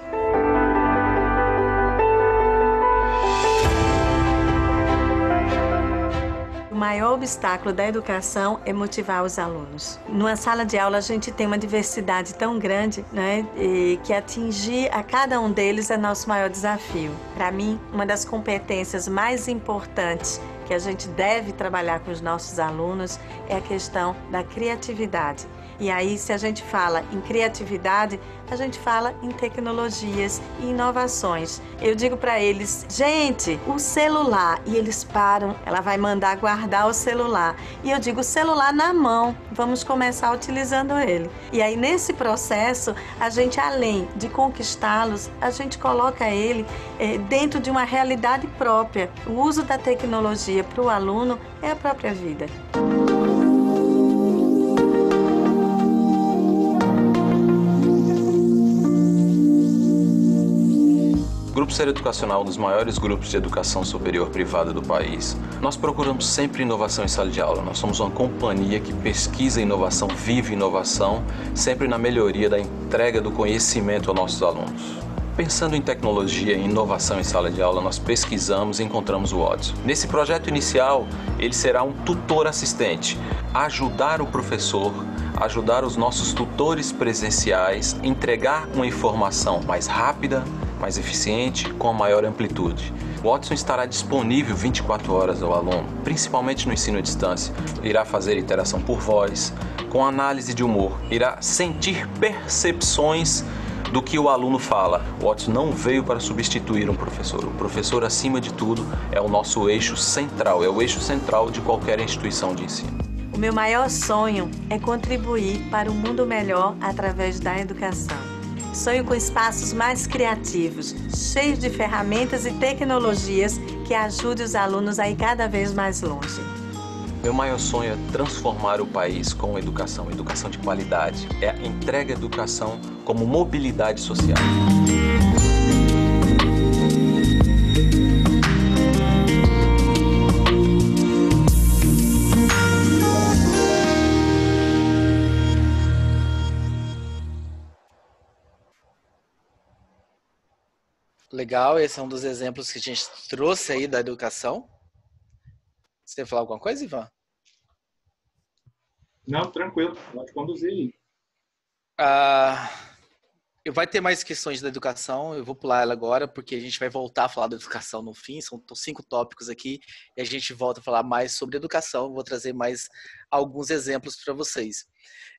O maior obstáculo da educação é motivar os alunos. Numa sala de aula a gente tem uma diversidade tão grande, né, e que atingir a cada um deles é nosso maior desafio. Para mim, uma das competências mais importantes que a gente deve trabalhar com os nossos alunos é a questão da criatividade. E aí, se a gente fala em criatividade, a gente fala em tecnologias e inovações. Eu digo para eles, gente, o celular, e eles param, ela vai mandar guardar o celular. E eu digo, o celular na mão, vamos começar utilizando ele. E aí, nesse processo, a gente, além de conquistá-los, a gente coloca ele dentro de uma realidade própria. O uso da tecnologia para o aluno é a própria vida. O Grupo Ser Educacional, um dos maiores grupos de educação superior privada do país, nós procuramos sempre inovação em sala de aula. Nós somos uma companhia que pesquisa inovação, vive inovação, sempre na melhoria da entrega do conhecimento aos nossos alunos. Pensando em tecnologia e inovação em sala de aula, nós pesquisamos e encontramos o Watson. Nesse projeto inicial, ele será um tutor assistente, ajudar o professor, ajudar os nossos tutores presenciais, entregar uma informação mais rápida, mais eficiente, com maior amplitude. O Watson estará disponível 24 horas ao aluno, principalmente no ensino à distância. Irá fazer interação por voz, com análise de humor, irá sentir percepções do que o aluno fala. O Watson não veio para substituir um professor. O professor, acima de tudo, é o nosso eixo central, é o eixo central de qualquer instituição de ensino. O meu maior sonho é contribuir para um mundo melhor através da educação. Sonho com espaços mais criativos, cheios de ferramentas e tecnologias que ajudem os alunos a ir cada vez mais longe. Meu maior sonho é transformar o país com educação, educação de qualidade. É a entrega da educação como mobilidade social. Legal, esse é um dos exemplos que a gente trouxe aí da educação. Você quer falar alguma coisa, Ivan? Não, tranquilo, pode conduzir aí. Vai ter mais questões da educação, eu vou pular ela agora, porque a gente vai voltar a falar da educação no fim, são 5 tópicos aqui, e a gente volta a falar mais sobre educação, vou trazer mais alguns exemplos para vocês.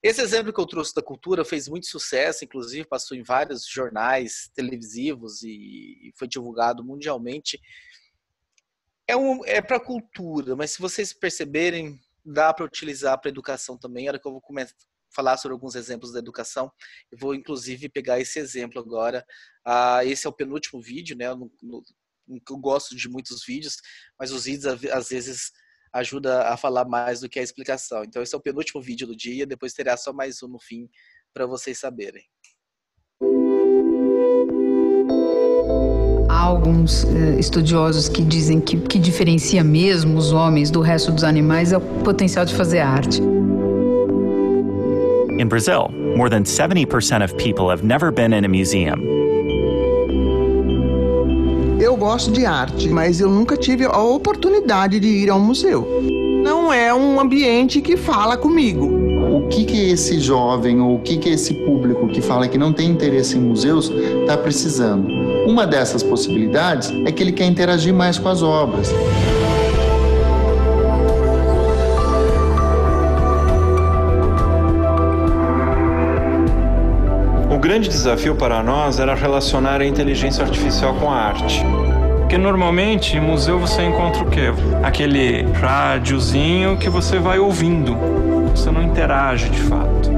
Esse exemplo que eu trouxe da cultura fez muito sucesso, inclusive passou em vários jornais televisivos e foi divulgado mundialmente. É para a cultura, mas se vocês perceberem, dá para utilizar para a educação também. A hora que eu vou começar a falar sobre alguns exemplos da educação, eu vou inclusive pegar esse exemplo agora. Esse é o penúltimo vídeo, né? Eu gosto de muitos vídeos, mas os vídeos às vezes ajudam a falar mais do que a explicação. Então esse é o penúltimo vídeo do dia, depois terá só mais um no fim para vocês saberem. Há alguns estudiosos que dizem que o que diferencia mesmo os homens do resto dos animais é o potencial de fazer arte. In Brazil, more than 70% of people have never been in a museum. Eu gosto de arte, mas eu nunca tive a oportunidade de ir a um museu. Não é um ambiente que fala comigo. O que esse jovem ou o que esse público que fala que não tem interesse em museus está precisando? Uma dessas possibilidades é que ele quer interagir mais com as obras. O grande desafio para nós era relacionar a inteligência artificial com a arte. Porque normalmente em museu você encontra o quê? Aquele rádiozinho que você vai ouvindo. Você não interage de fato.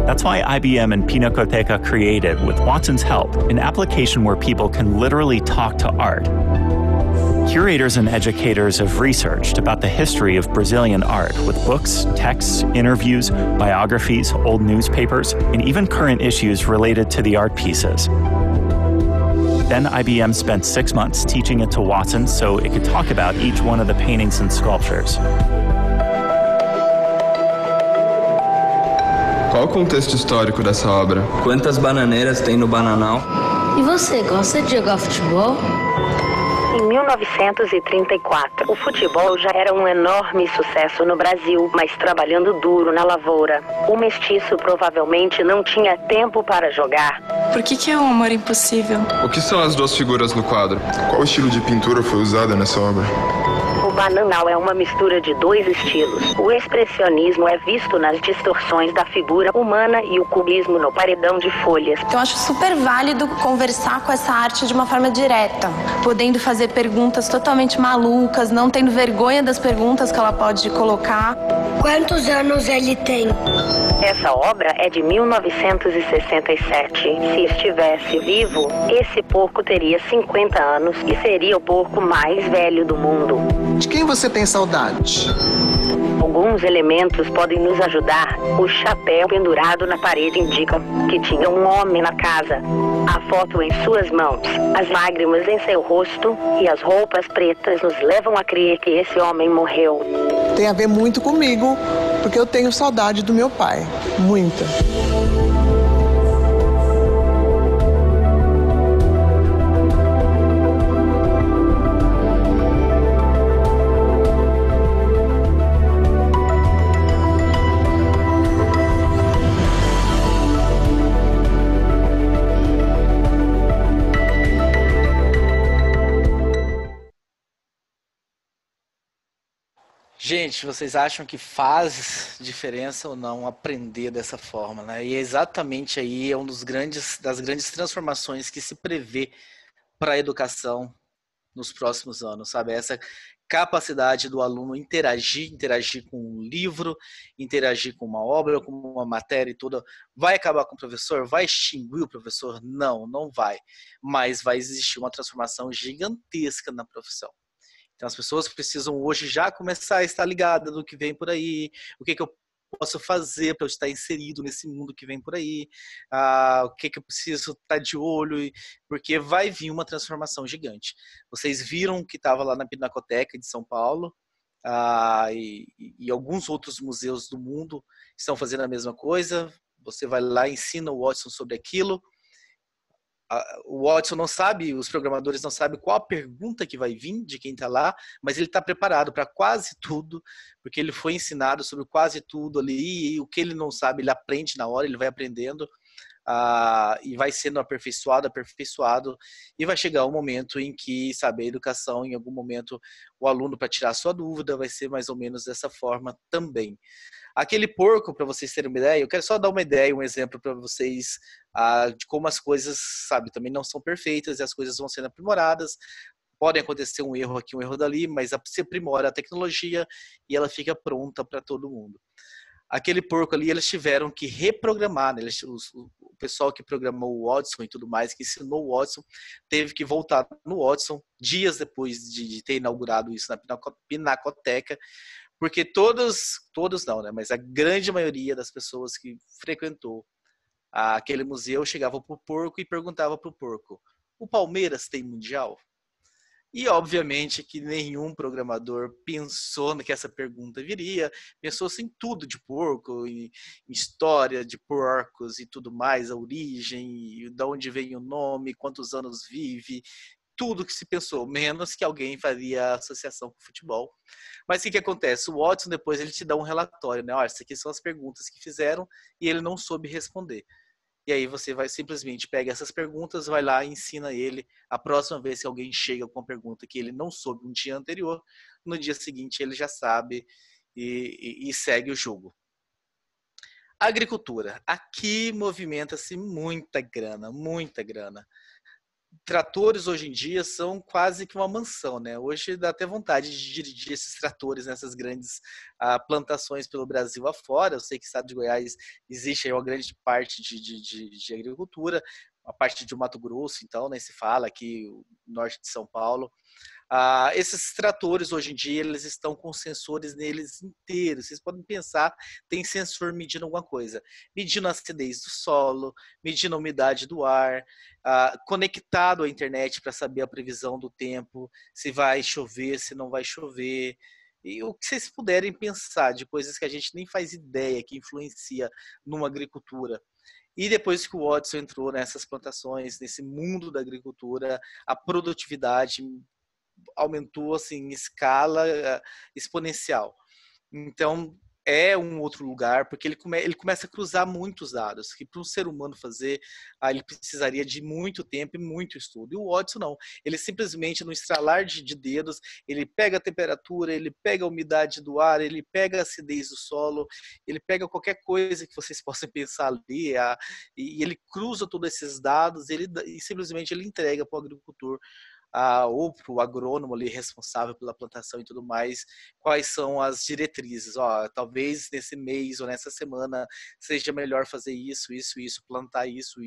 That's why IBM and Pinacoteca created, with Watson's help, an application where people can literally talk to art. Curators and educators have researched about the history of Brazilian art with books, texts, interviews, biographies, old newspapers, and even current issues related to the art pieces. Then IBM spent 6 months teaching it to Watson so it could talk about each one of the paintings and sculptures. Qual o contexto histórico dessa obra? Quantas bananeiras tem no Bananal? E você, gosta de jogar futebol? Em 1934, o futebol já era um enorme sucesso no Brasil, mas trabalhando duro na lavoura. O mestiço provavelmente não tinha tempo para jogar. Por que é um amor impossível? O que são as duas figuras no quadro? Qual estilo de pintura foi usado nessa obra? O bananal é uma mistura de dois estilos. O expressionismo é visto nas distorções da figura humana e o cubismo no paredão de folhas. Eu acho super válido conversar com essa arte de uma forma direta, podendo fazer perguntas totalmente malucas, não tendo vergonha das perguntas que ela pode colocar. Quantos anos ele tem? Essa obra é de 1967. Se estivesse vivo, esse porco teria 50 anos e seria o porco mais velho do mundo. De quem você tem saudade? Alguns elementos podem nos ajudar. O chapéu pendurado na parede indica que tinha um homem na casa. A foto em suas mãos, as lágrimas em seu rosto e as roupas pretas nos levam a crer que esse homem morreu. Tem a ver muito comigo, porque eu tenho saudade do meu pai. Muita. Gente, vocês acham que faz diferença ou não aprender dessa forma, né? E exatamente aí é das grandes transformações que se prevê para a educação nos próximos anos, sabe? Essa capacidade do aluno interagir com um livro, interagir com uma obra, com uma matéria e tudo. Vai acabar com o professor? Vai extinguir o professor? Não, não vai. Mas vai existir uma transformação gigantesca na profissão. Então, as pessoas precisam hoje já começar a estar ligadas do que vem por aí, o que eu posso fazer para eu estar inserido nesse mundo que vem por aí, o que eu preciso estar de olho, porque vai vir uma transformação gigante. Vocês viram que estava lá na Pinacoteca de São Paulo, e alguns outros museus do mundo estão fazendo a mesma coisa. Você vai lá e ensina o Watson sobre aquilo. O Watson não sabe, os programadores não sabem qual a pergunta que vai vir de quem está lá, mas ele está preparado para quase tudo, porque ele foi ensinado sobre quase tudo ali, e o que ele não sabe, ele aprende na hora, ele vai aprendendo, e vai sendo aperfeiçoado, e vai chegar um momento em que, sabe, a educação, em algum momento, o aluno, para tirar a sua dúvida, vai ser mais ou menos dessa forma também. Aquele porco, para vocês terem uma ideia, eu quero só dar uma ideia, um exemplo para vocês de como as coisas, sabe, também não são perfeitas e as coisas vão sendo aprimoradas. Pode acontecer um erro aqui, um erro dali, mas se aprimora a tecnologia e ela fica pronta para todo mundo. Aquele porco ali, eles tiveram que reprogramar, né? O pessoal que programou o Watson e tudo mais, que ensinou o Watson, teve que voltar no Watson dias depois de ter inaugurado isso na Pinacoteca, porque todos não, né? Mas a grande maioria das pessoas que frequentou aquele museu chegava para o porco e perguntava para o porco: o Palmeiras tem mundial? E obviamente que nenhum programador pensou que essa pergunta viria, pensou-se em tudo de porco, em história de porcos e tudo mais, a origem, de onde vem o nome, quantos anos vive, tudo que se pensou, menos que alguém faria associação com o futebol. Mas o que acontece? O Watson depois ele te dá um relatório, né? Olha, essas aqui são as perguntas que fizeram e ele não soube responder. E aí você vai simplesmente pega essas perguntas, vai lá e ensina ele. A próxima vez que alguém chega com uma pergunta que ele não soube um dia anterior, no dia seguinte ele já sabe e segue o jogo. Agricultura. Aqui movimenta-se muita grana, muita grana. Tratores hoje em dia são quase que uma mansão, né? Hoje dá até vontade de dirigir esses tratores nessas grandes plantações pelo Brasil afora. Eu sei que no estado de Goiás existe aí uma grande parte de agricultura, a parte de Mato Grosso, então, né, se fala aqui, o norte de São Paulo. Esses tratores, hoje em dia, eles estão com sensores neles inteiros. Vocês podem pensar, tem sensor medindo alguma coisa. Medindo a acidez do solo, medindo a umidade do ar, conectado à internet para saber a previsão do tempo, se vai chover, se não vai chover. E o que vocês puderem pensar de coisas que a gente nem faz ideia que influencia numa agricultura. E depois que o Watson entrou nessas plantações, nesse mundo da agricultura, a produtividade aumentou assim, em escala exponencial. Então, é um outro lugar, porque ele começa a cruzar muitos dados, que para um ser humano fazer, ele precisaria de muito tempo e muito estudo. E o Watson não, ele simplesmente, no estralar de dedos, ele pega a temperatura, ele pega a umidade do ar, ele pega a acidez do solo, ele pega qualquer coisa que vocês possam pensar ali, e ele cruza todos esses dados e simplesmente ele entrega para o agricultor, ou para o agrônomo ali responsável pela plantação e tudo mais, quais são as diretrizes. Talvez nesse mês ou nessa semana seja melhor fazer isso, plantar isso,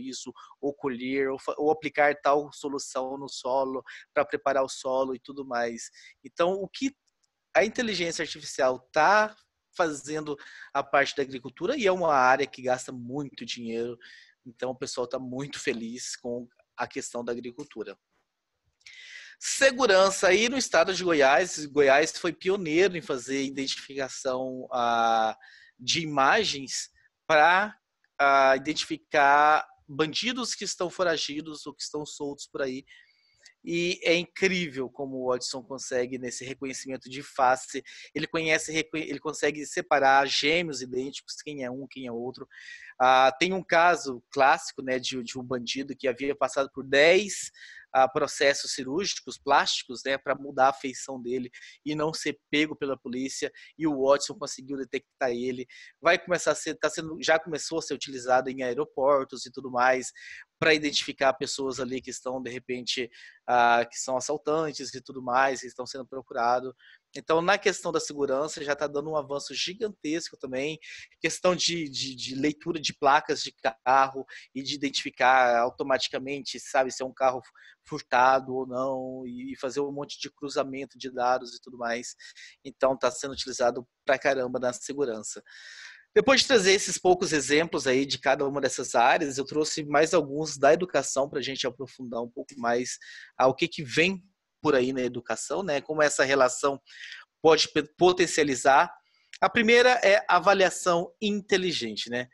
ou colher, ou aplicar tal solução no solo para preparar o solo e tudo mais. Então, o que a inteligência artificial está fazendo a parte da agricultura, e é uma área que gasta muito dinheiro, então o pessoal está muito feliz com a questão da agricultura. Segurança, aí no estado de Goiás, Goiás foi pioneiro em fazer identificação de imagens para identificar bandidos que estão foragidos ou que estão soltos por aí. E é incrível como o Watson consegue, nesse reconhecimento de face, ele consegue separar gêmeos idênticos, quem é um, quem é outro. Tem um caso clássico, né, de um bandido que havia passado por 10 processos cirúrgicos plásticos, né, para mudar a feição dele e não ser pego pela polícia, e o Watson conseguiu detectar ele. Já começou a ser utilizado em aeroportos e tudo mais, para identificar pessoas ali que estão, de repente, que são assaltantes e tudo mais, que estão sendo procurados. Então, na questão da segurança, já está dando um avanço gigantesco também. Questão de leitura de placas de carro e de identificar automaticamente, sabe, se é um carro furtado ou não, e fazer um monte de cruzamento de dados e tudo mais. Então, está sendo utilizado pra caramba na segurança. Depois de trazer esses poucos exemplos aí de cada uma dessas áreas, eu trouxe mais alguns da educação para a gente aprofundar um pouco mais o que vem por aí na educação, né? Como essa relação pode potencializar. A primeira é a avaliação inteligente, né?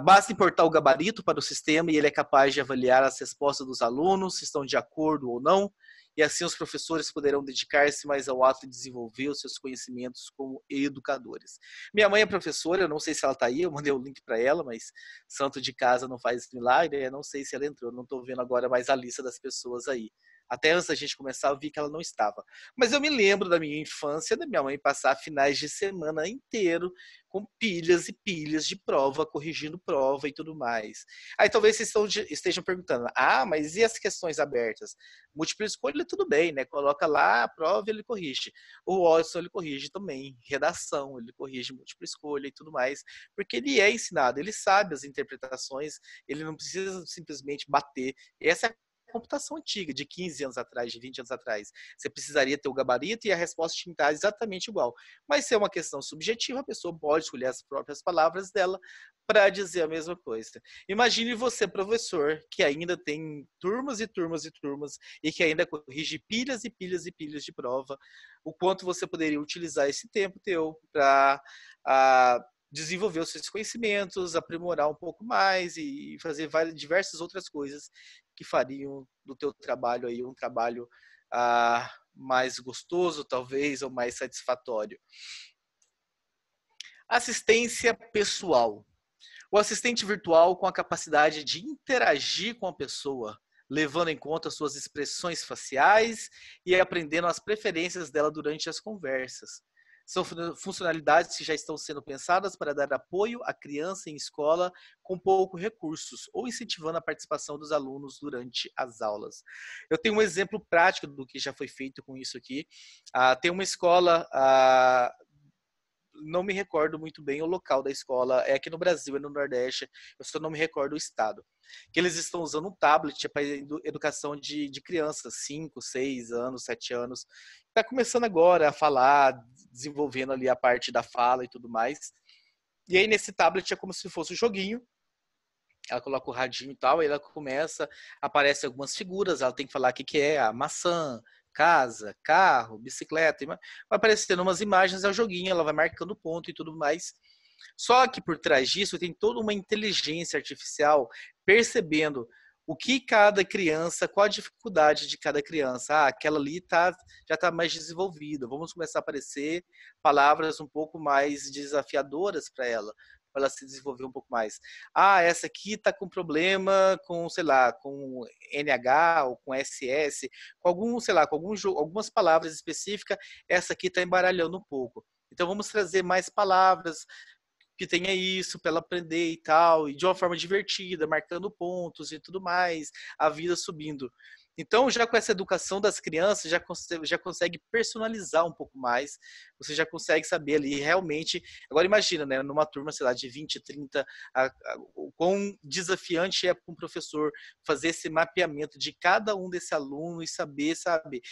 Basta importar o gabarito para o sistema e ele é capaz de avaliar as respostas dos alunos, se estão de acordo ou não, e assim os professores poderão dedicar-se mais ao ato de desenvolver os seus conhecimentos como educadores. Minha mãe é professora, eu não sei se ela está aí, eu mandei o link para ela, mas santo de casa não faz milagre, eu não sei se ela entrou, não estou vendo agora mais a lista das pessoas aí. Até antes da gente começar, eu vi que ela não estava. Mas eu me lembro da minha infância, da minha mãe passar finais de semana inteiro com pilhas e pilhas de prova, corrigindo prova e tudo mais. Aí talvez vocês estejam perguntando, mas e as questões abertas? Múltipla escolha, tudo bem, né? Coloca lá a prova e ele corrige. O Watson, ele corrige também. Redação, ele corrige múltipla escolha e tudo mais. Porque ele é ensinado, ele sabe as interpretações, ele não precisa simplesmente bater. Essa é a computação antiga, de 15 anos atrás, de 20 anos atrás. Você precisaria ter o gabarito e a resposta tinha que estar exatamente igual. Mas se é uma questão subjetiva, a pessoa pode escolher as próprias palavras dela para dizer a mesma coisa. Imagine você, professor, que ainda tem turmas e turmas e turmas e que ainda corrige pilhas e pilhas e pilhas de prova, o quanto você poderia utilizar esse tempo teu para desenvolver os seus conhecimentos, aprimorar um pouco mais e fazer diversas outras coisas que fariam do teu trabalho aí um trabalho mais gostoso, talvez, ou mais satisfatório. Assistência pessoal. O assistente virtual com a capacidade de interagir com a pessoa, levando em conta suas expressões faciais e aprendendo as preferências dela durante as conversas. São funcionalidades que já estão sendo pensadas para dar apoio à criança em escola com poucos recursos ou incentivando a participação dos alunos durante as aulas. Eu tenho um exemplo prático do que já foi feito com isso aqui. Tem uma escola, não me recordo muito bem o local da escola, é aqui no Brasil, é no Nordeste, eu só não me recordo o estado, que eles estão usando um tablet para educação de crianças, 5, 6 anos, 7 anos, está começando agora a falar, desenvolvendo ali a parte da fala e tudo mais, e aí nesse tablet é como se fosse um joguinho, ela coloca o radinho e tal, aí ela começa, aparecem algumas figuras, ela tem que falar o que é a maçã, casa, carro, bicicleta, vai aparecendo umas imagens, é o joguinho, ela vai marcando ponto e tudo mais. Só que por trás disso tem toda uma inteligência artificial percebendo o que cada criança, qual a dificuldade de cada criança. Ah, aquela ali já está mais desenvolvida. Vamos começar a aparecer palavras um pouco mais desafiadoras para ela se desenvolver um pouco mais. Ah, essa aqui está com problema com, sei lá, com NH ou com SS, com algum, sei lá, com algumas palavras específicas, essa aqui está embaralhando um pouco. Então vamos trazer mais palavras que tenha isso para ela aprender e tal, e de uma forma divertida, marcando pontos e tudo mais, a vida subindo. Então, já com essa educação das crianças, já consegue personalizar um pouco mais, você já consegue saber ali realmente. Agora imagina, né, numa turma, sei lá, de 20, 30, o quão desafiante é para um professor fazer esse mapeamento de cada um desse aluno e saber, sabe?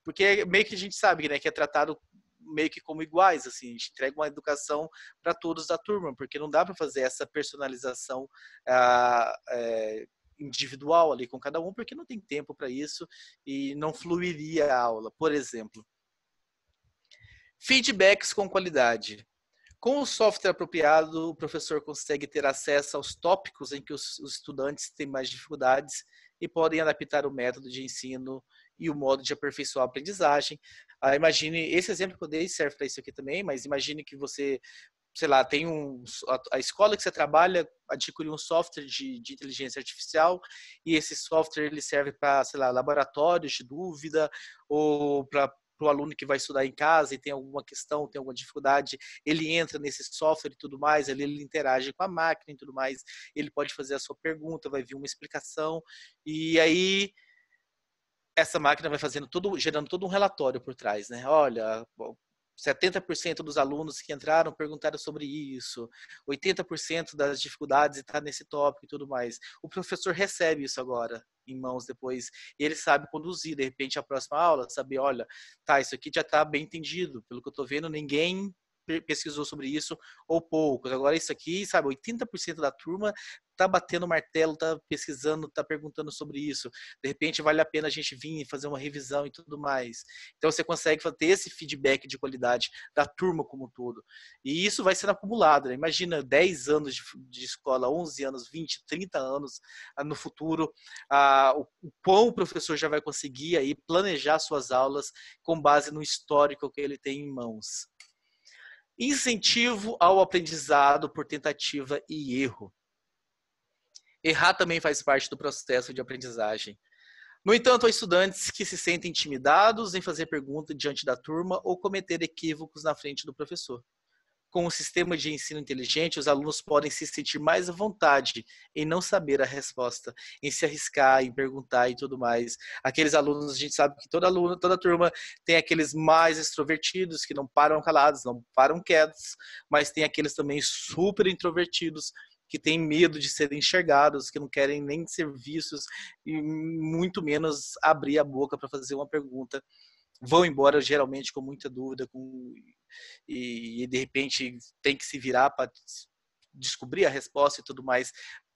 Porque meio que a gente sabe, né, que é tratado meio que como iguais, assim, a gente entrega uma educação para todos da turma, porque não dá para fazer essa personalização individual ali com cada um, porque não tem tempo para isso e não fluiria a aula, por exemplo. Feedbacks com qualidade. Com o software apropriado, o professor consegue ter acesso aos tópicos em que os estudantes têm mais dificuldades e podem adaptar o método de ensino e o modo de aperfeiçoar a aprendizagem. Imagine, esse exemplo que eu dei serve para isso aqui também, mas imagine que você, sei lá, tem a escola que você trabalha adquiriu um software de inteligência artificial e esse software ele serve para, sei lá, laboratórios de dúvida ou para o aluno que vai estudar em casa e tem alguma questão, tem alguma dificuldade, ele entra nesse software e tudo mais, ele interage com a máquina e tudo mais, ele pode fazer a sua pergunta, vai vir uma explicação e aí essa máquina vai gerando todo um relatório por trás, né? Olha, 70% dos alunos que entraram perguntaram sobre isso, 80% das dificuldades está nesse tópico e tudo mais. O professor recebe isso agora em mãos depois e ele sabe conduzir, de repente, a próxima aula, saber, olha, tá, isso aqui já está bem entendido, pelo que eu estou vendo, ninguém pesquisou sobre isso ou poucos. Agora isso aqui, sabe, 80% da turma tá batendo martelo, tá pesquisando, tá perguntando sobre isso. De repente vale a pena a gente vir e fazer uma revisão e tudo mais. Então você consegue ter esse feedback de qualidade da turma como um todo. E isso vai sendo acumulado, né? Imagina 10 anos de escola, 11 anos, 20, 30 anos no futuro, o quão o professor já vai conseguir aí planejar suas aulas com base no histórico que ele tem em mãos. Incentivo ao aprendizado por tentativa e erro. Errar também faz parte do processo de aprendizagem. No entanto, há estudantes que se sentem intimidados em fazer pergunta diante da turma ou cometer equívocos na frente do professor. Com o sistema de ensino inteligente, os alunos podem se sentir mais à vontade em não saber a resposta, em se arriscar, em perguntar e tudo mais. Aqueles alunos, a gente sabe que toda turma tem aqueles mais extrovertidos, que não param calados, não param quietos, mas tem aqueles também super introvertidos, que têm medo de serem enxergados, que não querem nem ser vistos e muito menos abrir a boca para fazer uma pergunta. Vão embora geralmente com muita dúvida e de repente tem que se virar para descobrir a resposta e tudo mais,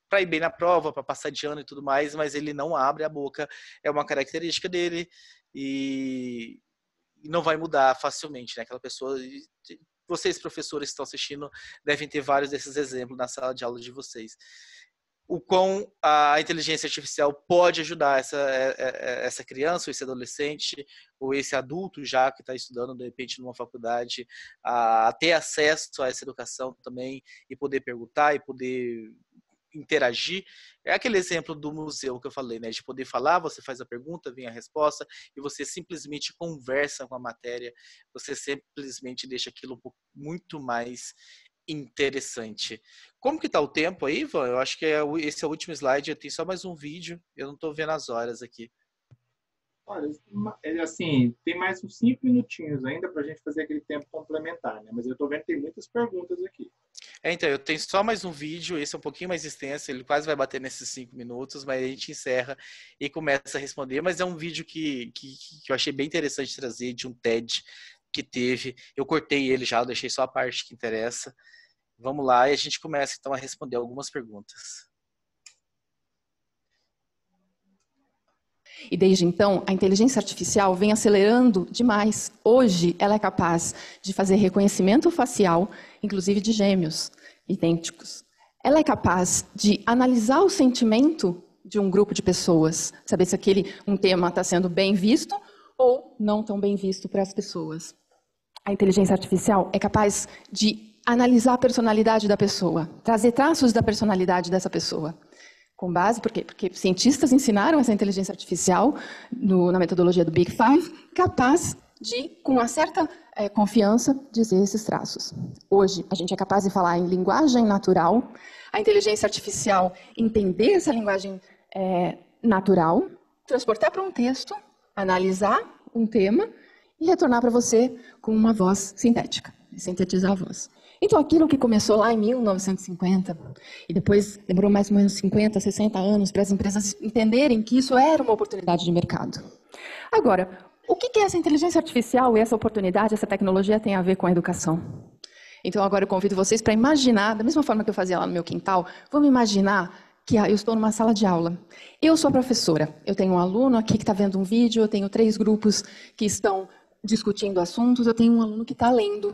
para ir bem na prova, para passar de ano e tudo mais, mas ele não abre a boca, é uma característica dele e não vai mudar facilmente, né? Aquela pessoa, vocês professores que estão assistindo devem ter vários desses exemplos na sala de aula de vocês. O quão a inteligência artificial pode ajudar essa criança, ou esse adolescente, ou esse adulto já que está estudando, de repente, numa faculdade, a ter acesso a essa educação também, e poder perguntar, e poder interagir. É aquele exemplo do museu que eu falei, né? De poder falar, você faz a pergunta, vem a resposta, e você simplesmente conversa com a matéria, você simplesmente deixa aquilo muito mais interessante. Como que tá o tempo aí, Ivan? Eu acho que esse é o último slide, tem só mais um vídeo, eu não estou vendo as horas aqui. Olha, assim, tem mais uns 5 minutinhos ainda para a gente fazer aquele tempo complementar, né? Mas eu estou vendo que tem muitas perguntas aqui. Então, eu tenho só mais um vídeo, esse é um pouquinho mais extenso, ele quase vai bater nesses 5 minutos, mas a gente encerra e começa a responder, mas é um vídeo que eu achei bem interessante trazer, de um TED que teve, eu cortei ele já, eu deixei só a parte que interessa. Vamos lá e a gente começa então a responder algumas perguntas. E desde então, a inteligência artificial vem acelerando demais. Hoje, ela é capaz de fazer reconhecimento facial, inclusive de gêmeos idênticos. Ela é capaz de analisar o sentimento de um grupo de pessoas, saber se um tema está sendo bem visto ou não tão bem visto para as pessoas. A inteligência artificial é capaz de analisar a personalidade da pessoa, trazer traços da personalidade dessa pessoa. Com base, por quê? Porque cientistas ensinaram essa inteligência artificial na metodologia do Big Five, capaz de, com uma certa confiança, dizer esses traços. Hoje, a gente é capaz de falar em linguagem natural, a inteligência artificial entender essa linguagem natural, transportar para um texto, analisar um tema e retornar para você com uma voz sintética, sintetizar a voz. Então, aquilo que começou lá em 1950, e depois demorou mais ou menos 50, 60 anos para as empresas entenderem que isso era uma oportunidade de mercado. Agora, o que essa inteligência artificial e essa oportunidade, essa tecnologia tem a ver com a educação? Então, agora eu convido vocês para imaginar, da mesma forma que eu fazia lá no meu quintal, vamos imaginar que eu estou numa sala de aula. Eu sou professora, eu tenho um aluno aqui que está vendo um vídeo, eu tenho 3 grupos que estão discutindo assuntos, eu tenho um aluno que está lendo.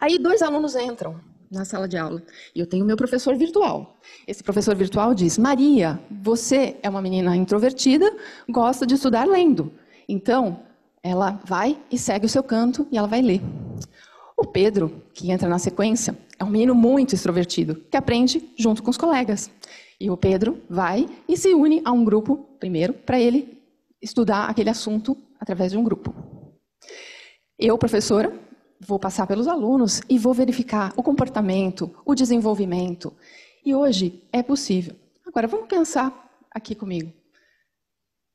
Aí 2 alunos entram na sala de aula e eu tenho o meu professor virtual. Esse professor virtual diz: Maria, você é uma menina introvertida, gosta de estudar lendo. Então, ela vai e segue o seu canto e ela vai ler. O Pedro, que entra na sequência, é um menino muito extrovertido, que aprende junto com os colegas. E o Pedro vai e se une a um grupo, primeiro, para ele estudar aquele assunto através de um grupo. Eu, professora, vou passar pelos alunos e vou verificar o comportamento, o desenvolvimento. E hoje é possível. Agora, vamos pensar aqui comigo.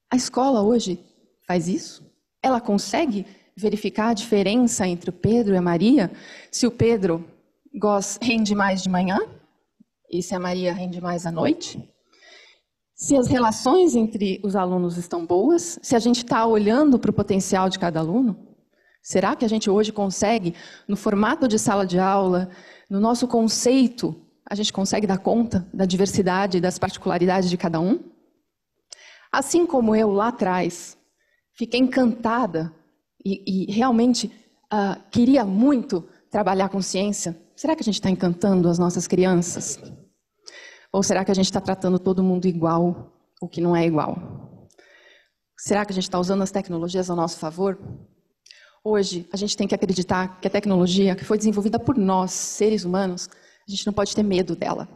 A escola hoje faz isso? Ela consegue verificar a diferença entre o Pedro e a Maria? Se o Pedro rende mais de manhã e se a Maria rende mais à noite? Se as relações entre os alunos estão boas? Se a gente está olhando para o potencial de cada aluno? Será que a gente hoje consegue, no formato de sala de aula, no nosso conceito, a gente consegue dar conta da diversidade e das particularidades de cada um? Assim como eu lá atrás, fiquei encantada e realmente queria muito trabalhar com ciência, será que a gente está encantando as nossas crianças? Ou será que a gente está tratando todo mundo igual, o que não é igual? Será que a gente está usando as tecnologias a nosso favor? Hoje, a gente tem que acreditar que a tecnologia que foi desenvolvida por nós, seres humanos, a gente não pode ter medo dela.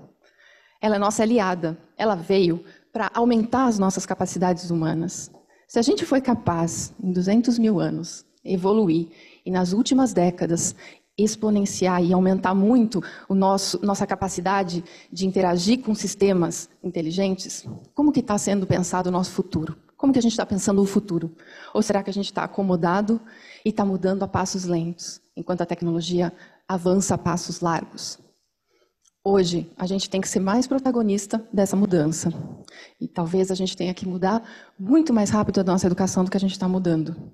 Ela é nossa aliada. Ela veio para aumentar as nossas capacidades humanas. Se a gente foi capaz, em 200 mil anos, evoluir e nas últimas décadas exponenciar e aumentar muito nossa capacidade de interagir com sistemas inteligentes, como que está sendo pensado o nosso futuro? Como que a gente está pensando o futuro? Ou será que a gente está acomodado e está mudando a passos lentos, enquanto a tecnologia avança a passos largos? Hoje, a gente tem que ser mais protagonista dessa mudança. E talvez a gente tenha que mudar muito mais rápido a nossa educação do que a gente está mudando.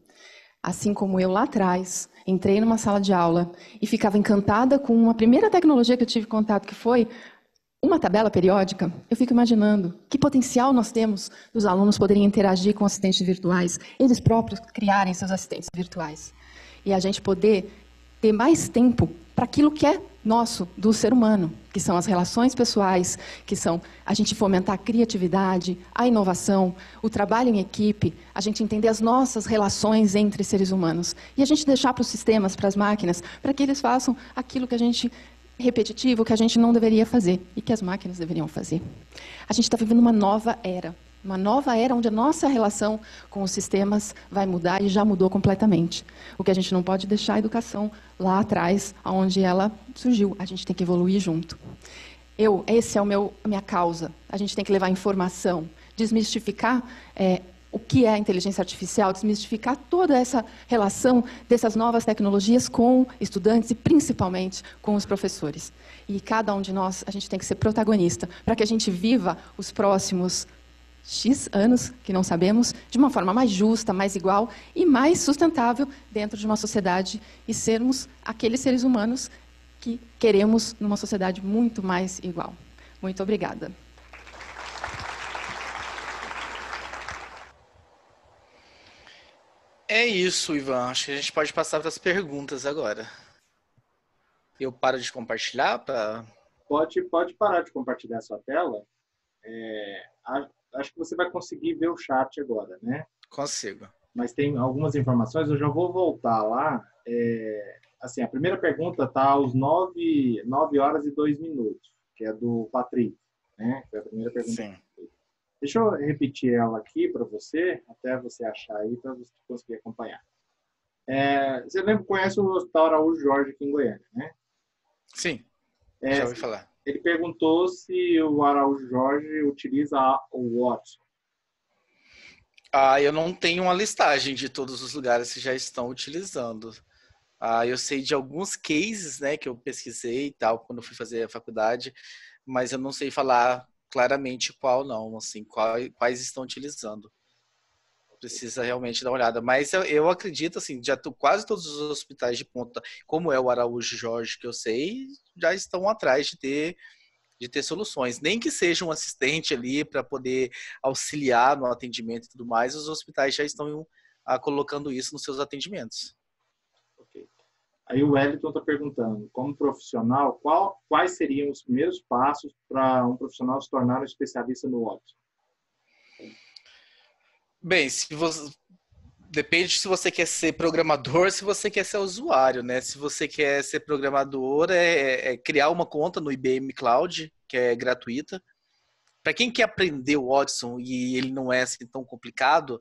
Assim como eu lá atrás, entrei numa sala de aula e ficava encantada com uma primeira tecnologia que eu tive contato, que foi uma tabela periódica. Eu fico imaginando que potencial nós temos dos alunos poderem interagir com assistentes virtuais, eles próprios criarem seus assistentes virtuais. E a gente poder ter mais tempo para aquilo que é nosso, do ser humano, que são as relações pessoais, que são a gente fomentar a criatividade, a inovação, o trabalho em equipe, a gente entender as nossas relações entre seres humanos. E a gente deixar para os sistemas, para as máquinas, para que eles façam aquilo que a gente repetitivo, que a gente não deveria fazer e que as máquinas deveriam fazer. A gente está vivendo uma nova era onde a nossa relação com os sistemas vai mudar e já mudou completamente. O que a gente não pode deixar a educação lá atrás, onde ela surgiu. A gente tem que evoluir junto. Esse é a minha causa. A gente tem que levar informação, desmistificar o que é a inteligência artificial, desmistificar toda essa relação dessas novas tecnologias com estudantes e principalmente com os professores. E cada um de nós, a gente tem que ser protagonista para que a gente viva os próximos X anos, que não sabemos, de uma forma mais justa, mais igual e mais sustentável dentro de uma sociedade e sermos aqueles seres humanos que queremos numa sociedade muito mais igual. Muito obrigada. É isso, Ivan. Acho que a gente pode passar para as perguntas agora. Eu paro de compartilhar para... Pode parar de compartilhar a sua tela. acho que você vai conseguir ver o chat agora, né? Consigo. Mas tem algumas informações, eu já vou voltar lá. Assim, a primeira pergunta está aos 9 horas e 2 minutos, que é do Patrick, né? Foi a primeira pergunta. Sim. Deixa eu repetir ela aqui para você, até você achar aí, para você conseguir acompanhar. Você conhece o Hospital Araújo Jorge aqui em Goiânia, né? Sim, já ouvi falar. Ele perguntou se o Araújo Jorge utiliza o Watson. Eu não tenho uma listagem de todos os lugares que já estão utilizando. Eu sei de alguns cases, né, que eu pesquisei e tal, quando eu fui fazer a faculdade, mas eu não sei falar claramente qual não, assim, quais estão utilizando. Precisa realmente dar uma olhada. Mas eu acredito, assim, quase todos os hospitais de ponta, como é o Araújo Jorge, que eu sei, já estão atrás de ter soluções. Nem que seja um assistente ali para poder auxiliar no atendimento e tudo mais, os hospitais já estão colocando isso nos seus atendimentos. Ok. Aí o Wellington está perguntando, como profissional, quais seriam os primeiros passos para um profissional se tornar um especialista no Watson? Bem, depende se você quer ser programador, se você quer ser usuário, né? Se você quer ser programador, criar uma conta no IBM Cloud, que é gratuita. Para quem quer aprender o Watson e ele não é assim tão complicado,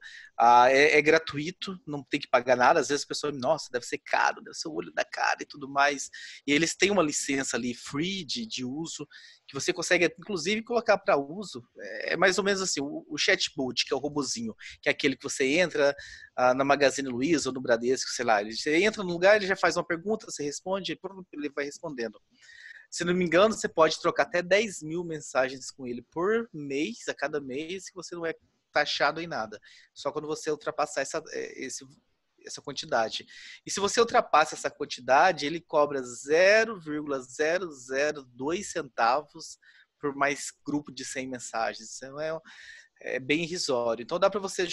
é gratuito, não tem que pagar nada. Às vezes a pessoa, nossa, deve ser caro, deve ser o olho da cara e tudo mais. E eles têm uma licença ali free de uso, que você consegue inclusive colocar para uso. É mais ou menos assim, o chatbot, que é o robozinho, que é aquele que você entra na Magazine Luiza ou no Bradesco, sei lá. Você entra no lugar, ele já faz uma pergunta, você responde, ele vai respondendo. Se não me engano, você pode trocar até 10 mil mensagens com ele por mês, a cada mês, que você não é taxado em nada. Só quando você ultrapassar essa quantidade. E se você ultrapassa essa quantidade, ele cobra 0,002 centavos por mais grupo de 100 mensagens. Então é bem irrisório. Então dá para você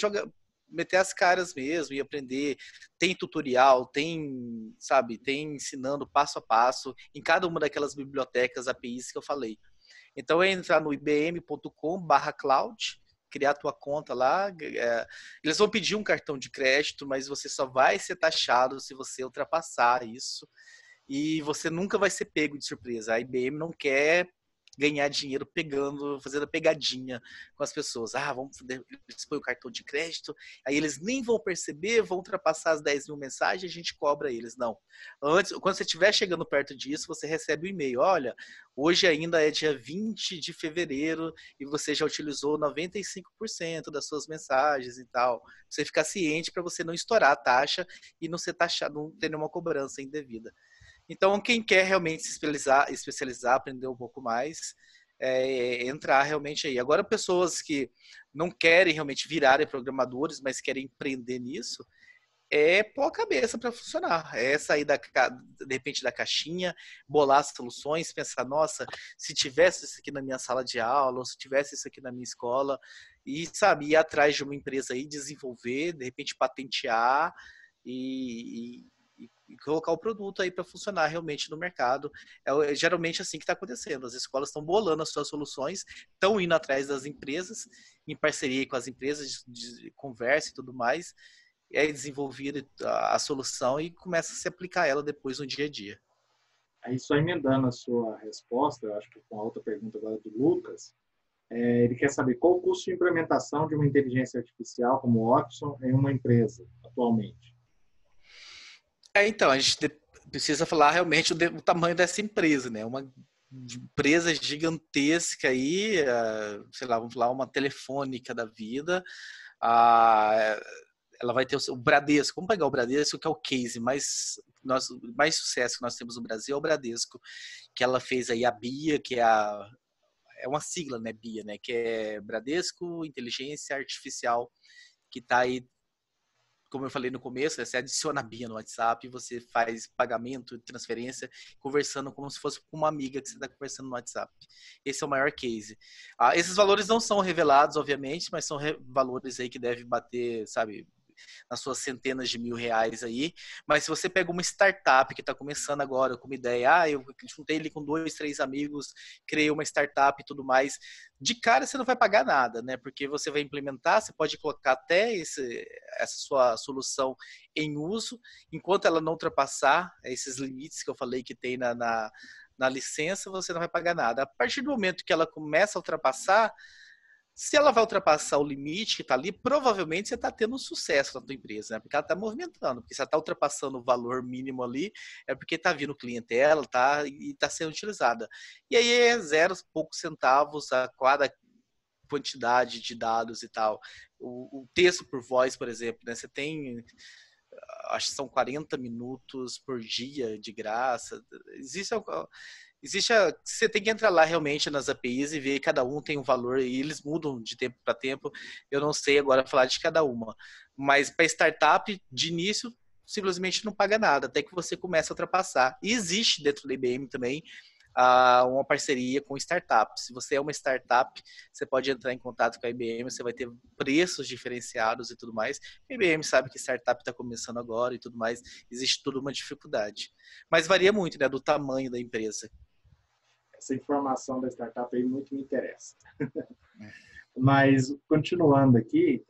meter as caras mesmo e aprender. Tem tutorial, tem ensinando passo a passo em cada uma daquelas bibliotecas APIs que eu falei. Então é entrar no ibm.com/cloud, criar a tua conta lá. Eles vão pedir um cartão de crédito, mas você só vai ser taxado se você ultrapassar isso. E você nunca vai ser pego de surpresa. A IBM não quer ganhar dinheiro fazendo a pegadinha com as pessoas. Eles põem o cartão de crédito, aí eles nem vão perceber, vão ultrapassar as 10 mil mensagens, a gente cobra eles. Não. Antes, quando você estiver chegando perto disso, você recebe um e-mail. Olha, hoje ainda é dia 20 de fevereiro e você já utilizou 95% das suas mensagens e tal. Você ficar ciente para você não estourar a taxa e não ser taxado, não ter nenhuma cobrança indevida. Então, quem quer realmente se especializar, aprender um pouco mais, entrar realmente aí. Agora, pessoas que não querem realmente virarem programadores, mas querem empreender nisso, pôr a cabeça para funcionar. É sair, de repente, da caixinha, bolar soluções, pensar, nossa, se tivesse isso aqui na minha sala de aula, ou se tivesse isso aqui na minha escola, e, ir atrás de uma empresa aí, desenvolver, de repente, patentear e colocar o produto aí para funcionar realmente no mercado. É geralmente assim que está acontecendo. As escolas estão bolando as suas soluções, estão indo atrás das empresas, em parceria com as empresas, de conversa e tudo mais, desenvolvida a solução e começa a se aplicar ela depois no dia a dia. Aí, só emendando a sua resposta, eu acho que com a outra pergunta agora do Lucas, ele quer saber qual o custo de implementação de uma inteligência artificial como o Watson em uma empresa atualmente. Então, a gente precisa falar realmente o tamanho dessa empresa, né? Uma empresa gigantesca aí, sei lá, vamos falar, uma Telefônica da vida, ela vai ter o Bradesco. Vamos pegar o Bradesco, que é o case mais sucesso que nós temos no Brasil, é o Bradesco, que ela fez aí a BIA, que é uma sigla, né, BIA, né, que é Bradesco Inteligência Artificial, que está aí, como eu falei no começo, você adiciona a BIA no WhatsApp, você faz pagamento, transferência, conversando como se fosse com uma amiga que você está conversando no WhatsApp. Esse é o maior case. Esses valores não são revelados, obviamente, mas são valores aí que devem bater, nas suas centenas de mil reais aí. Mas se você pega uma startup que está começando agora com uma ideia, eu juntei ali com 2, 3 amigos, criei uma startup e tudo mais, de cara você não vai pagar nada, né? Porque você vai implementar, você pode colocar até essa sua solução em uso, enquanto ela não ultrapassar esses limites que eu falei que tem na licença, você não vai pagar nada. A partir do momento que ela começa a ultrapassar, se ela vai ultrapassar o limite que está ali, provavelmente você está tendo um sucesso na tua empresa, né? Porque ela está movimentando, porque se ela está ultrapassando o valor mínimo ali, é porque está vindo clientela, e está sendo utilizada. E aí é 0 poucos centavos a cada quantidade de dados e tal. O texto por voz, por exemplo, né? Você tem, acho que são 40 minutos por dia de graça. Você tem que entrar lá realmente nas APIs e ver, cada um tem um valor e eles mudam de tempo para tempo. Eu não sei agora falar de cada uma. Mas para startup, de início, simplesmente não paga nada, até que você começa a ultrapassar. E existe dentro da IBM também uma parceria com startups. Se você é uma startup, você pode entrar em contato com a IBM, você vai ter preços diferenciados e tudo mais. A IBM sabe que startup está começando agora e tudo mais, existe toda uma dificuldade. Mas varia muito, né, do tamanho da empresa. Essa informação da startup aí muito me interessa. Mas, continuando aqui,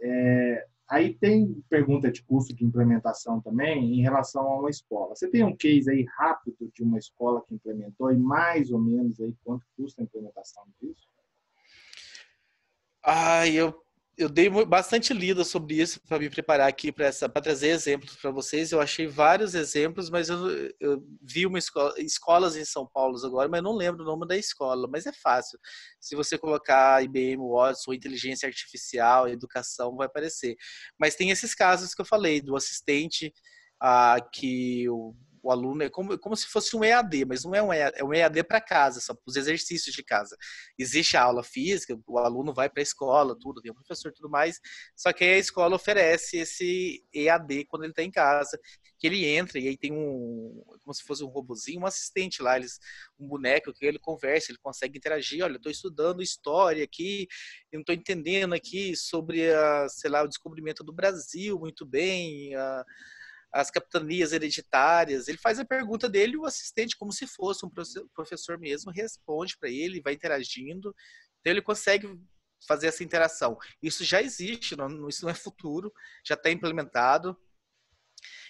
aí tem pergunta de custo de implementação também em relação a uma escola. Você tem um case aí rápido de uma escola que implementou e mais ou menos aí quanto custa a implementação disso? Eu dei bastante lida sobre isso para me preparar aqui para trazer exemplos para vocês. Eu achei vários exemplos, mas eu vi escolas em São Paulo agora, mas eu não lembro o nome da escola, mas é fácil. Se você colocar IBM Watson, inteligência artificial, educação, vai aparecer. Mas tem esses casos que eu falei, do assistente que o aluno é como se fosse um EAD, mas não é um EAD para casa, só para os exercícios de casa. Existe a aula física, o aluno vai para a escola, tudo, tem o professor e tudo mais, só que aí a escola oferece esse EAD quando ele está em casa, que ele entra e aí tem como se fosse um robozinho, um assistente lá, um boneco que ele conversa, ele consegue interagir. Olha, estou estudando história aqui, eu não estou entendendo aqui sobre o descobrimento do Brasil, muito bem, as capitanias hereditárias. Ele faz a pergunta dele e o assistente, como se fosse um professor mesmo, responde para ele, vai interagindo. Então ele consegue fazer essa interação. Isso já existe, isso não é futuro, já está implementado.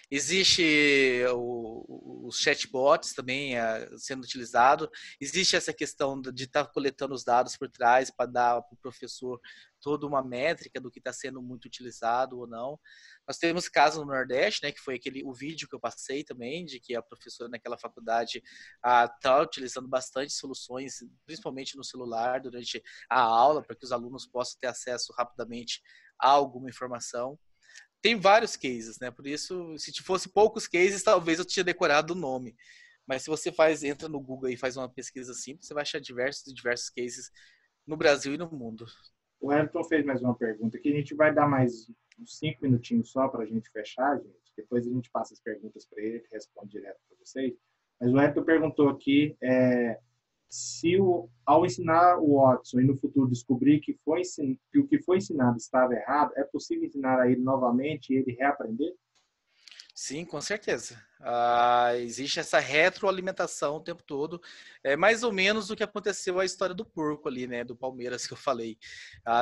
Existe os chatbots também sendo utilizado. Existe essa questão de estar coletando os dados por trás para dar para o professor toda uma métrica do que está sendo muito utilizado ou não. Nós temos casos no Nordeste, né, que foi o vídeo que eu passei também, de que a professora naquela faculdade está utilizando bastante soluções, principalmente no celular, durante a aula, para que os alunos possam ter acesso rapidamente a alguma informação. Tem vários cases, né? Por isso, se fosse poucos cases, talvez eu tinha decorado o nome. Mas se você entra no Google e faz uma pesquisa simples, você vai achar diversos cases no Brasil e no mundo. O Elton fez mais uma pergunta aqui. A gente vai dar mais uns 5 minutinhos só para a gente fechar, gente. Depois a gente passa as perguntas para ele, que responde direto para vocês. Mas o Elton perguntou aqui se ao ensinar o Watson e no futuro descobrir que o que foi ensinado estava errado, é possível ensinar a ele novamente e ele reaprender? Sim, com certeza. Existe essa retroalimentação o tempo todo. É mais ou menos o que aconteceu a história do porco ali, né? Do Palmeiras que eu falei.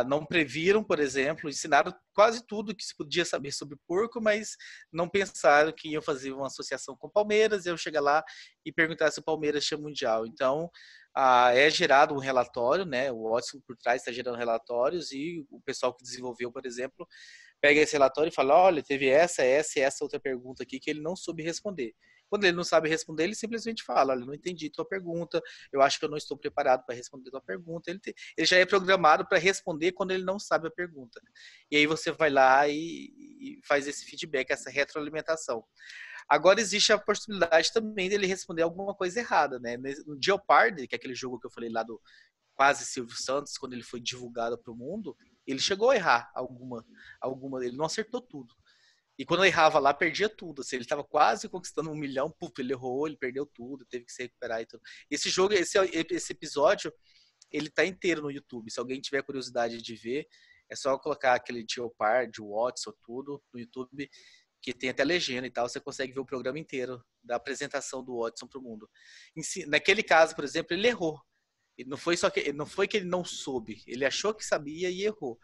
Não previram, por exemplo, ensinaram quase tudo que se podia saber sobre porco, mas não pensaram que iam fazer uma associação com o Palmeiras, iam chegar lá e perguntar se o Palmeiras tinha mundial. Então, é gerado um relatório, né? O Watson por trás está gerando relatórios e o pessoal que desenvolveu, por exemplo, pega esse relatório e fala, olha, teve essa outra pergunta aqui que ele não soube responder. Quando ele não sabe responder, ele simplesmente fala, olha, não entendi tua pergunta, eu acho que eu não estou preparado para responder tua pergunta. Ele já é programado para responder quando ele não sabe a pergunta. E aí você vai lá e faz esse feedback, essa retroalimentação. Agora existe a possibilidade também dele responder alguma coisa errada, né? No Jeopardy, que é aquele jogo que eu falei lá do quase Silvio Santos, quando ele foi divulgado para o mundo, ele chegou a errar alguma, ele não acertou tudo. E quando ele errava lá, perdia tudo. Assim, ele estava quase conquistando 1 milhão, ele errou, ele perdeu tudo, teve que se recuperar e tudo. Esse jogo, esse episódio, ele tá inteiro no YouTube. Se alguém tiver curiosidade de ver, É só colocar aquele Jeopardy, o Watson, tudo no YouTube, que tem até legenda e tal, você consegue ver o programa inteiro da apresentação do Watson para o mundo. Naquele caso, por exemplo, ele errou. E não foi que ele não soube, ele achou que sabia e errou.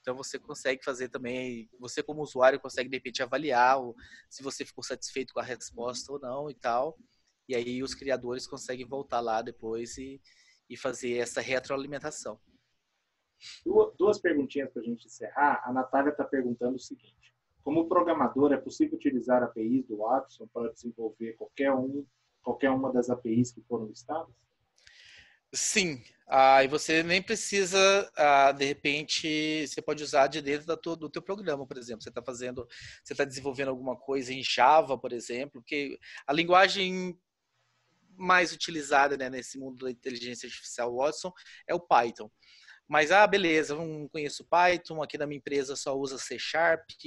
Então você consegue fazer também, você como usuário consegue de repente avaliar se você ficou satisfeito com a resposta ou não e tal. E aí os criadores conseguem voltar lá depois e fazer essa retroalimentação. Duas perguntinhas para a gente encerrar. A Natália está perguntando o seguinte: como programador, é possível utilizar APIs do Watson para desenvolver qualquer uma das APIs que foram listadas? Sim. E você nem precisa, de repente, você pode usar de dentro do teu programa, por exemplo. Você está desenvolvendo alguma coisa em Java, por exemplo, porque a linguagem mais utilizada, né, nesse mundo da inteligência artificial Watson é o Python. Mas, beleza, eu não conheço Python, aqui na minha empresa só usa C#,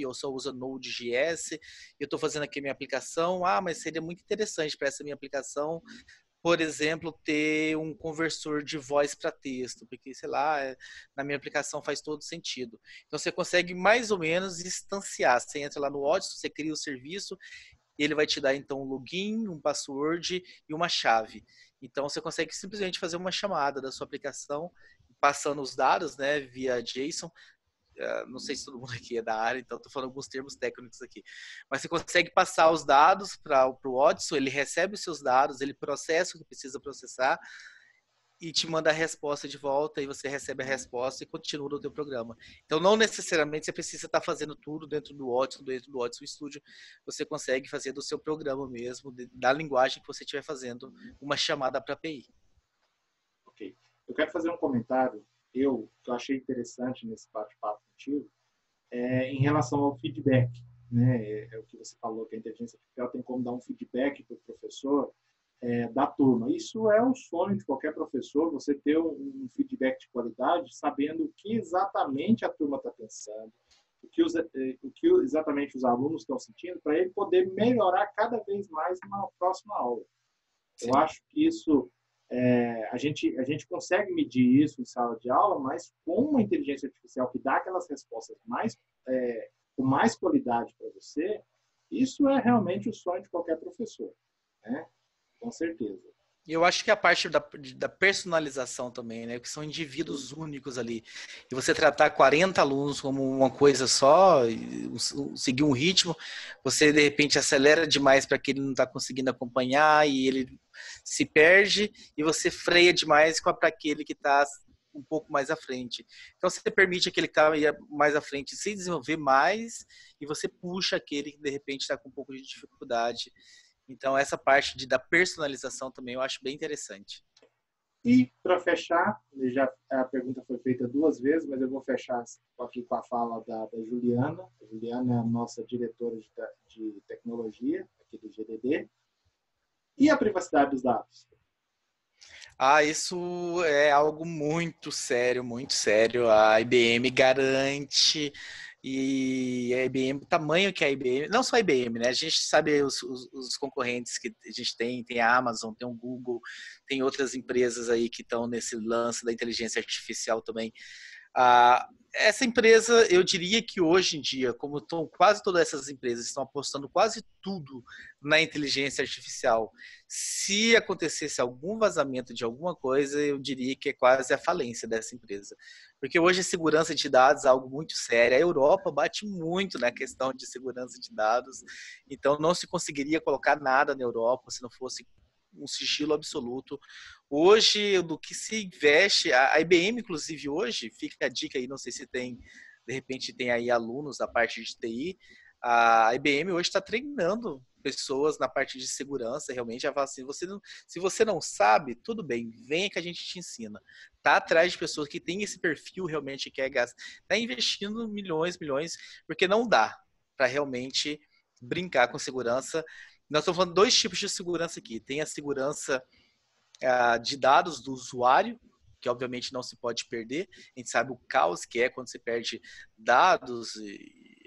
ou só usa Node.js, eu estou fazendo aqui a minha aplicação, mas seria muito interessante para essa minha aplicação, por exemplo, ter um conversor de voz para texto, porque, sei lá, na minha aplicação faz todo sentido. Então, você consegue mais ou menos instanciar, você entra lá no Watson, você cria o serviço, e ele vai te dar, então, um login, um password e uma chave. Então, você consegue simplesmente fazer uma chamada da sua aplicação, passando os dados, né, via JSON. Não sei se todo mundo aqui é da área, então estou falando alguns termos técnicos aqui. Mas você consegue passar os dados para o Watson, ele recebe os seus dados, ele processa o que precisa processar e te manda a resposta de volta, e você recebe a resposta e continua no teu programa. Então, não necessariamente você precisa estar fazendo tudo dentro do Watson Studio. Você consegue fazer do seu programa mesmo, da linguagem que você estiver fazendo, uma chamada para API. Ok. Eu quero fazer um comentário que eu achei interessante nesse bate-papo contigo, em relação ao feedback, né? É o que você falou, que a inteligência artificial tem como dar um feedback para o professor da turma. Isso é um sonho de qualquer professor, você ter um feedback de qualidade, sabendo o que exatamente a turma está pensando, o que exatamente os alunos estão sentindo, para ele poder melhorar cada vez mais na próxima aula. Sim. Eu acho que isso... a gente consegue medir isso em sala de aula, mas com uma inteligência artificial que dá aquelas respostas com mais qualidade para você, isso é realmente o sonho de qualquer professor, né? Com certeza. E eu acho que a parte da personalização também, né? Que são indivíduos únicos ali. E você tratar 40 alunos como uma coisa só, seguir um ritmo, você de repente acelera demais para que ele não está conseguindo acompanhar e ele se perde, e você freia demais para aquele que está um pouco mais à frente. Então você permite aquele que está mais à frente se desenvolver mais, e você puxa aquele que de repente está com um pouco de dificuldade. Então, essa parte da personalização também eu acho bem interessante. E, para fechar, a pergunta foi feita 2 vezes, mas eu vou fechar aqui com a fala da Juliana. A Juliana é a nossa diretora de tecnologia aqui do GDD. E a privacidade dos dados? Isso é algo muito sério, muito sério. A IBM garante... E a IBM, o tamanho que a IBM, não só a IBM, né? A gente sabe os concorrentes que a gente tem a Amazon, tem o Google, tem outras empresas aí que estão nesse lance da inteligência artificial também. Essa empresa, eu diria que hoje em dia, como quase todas essas empresas estão apostando quase tudo na inteligência artificial, se acontecesse algum vazamento de alguma coisa, eu diria que é quase a falência dessa empresa. Porque hoje a segurança de dados é algo muito sério. A Europa bate muito na questão de segurança de dados, então não se conseguiria colocar nada na Europa se não fosse um sigilo absoluto. Hoje, do que se investe, a IBM, inclusive, hoje, fica a dica aí, não sei se tem, de repente, tem aí alunos da parte de TI, a IBM hoje está treinando pessoas na parte de segurança, realmente, ela fala assim, se você não sabe, tudo bem, venha que a gente te ensina. Tá atrás de pessoas que têm esse perfil realmente, que quer gastar, tá investindo milhões, porque não dá para realmente brincar com segurança. Nós estamos falando 2 tipos de segurança aqui. Tem a segurança de dados do usuário, que obviamente não se pode perder. A gente sabe o caos que é quando você perde dados.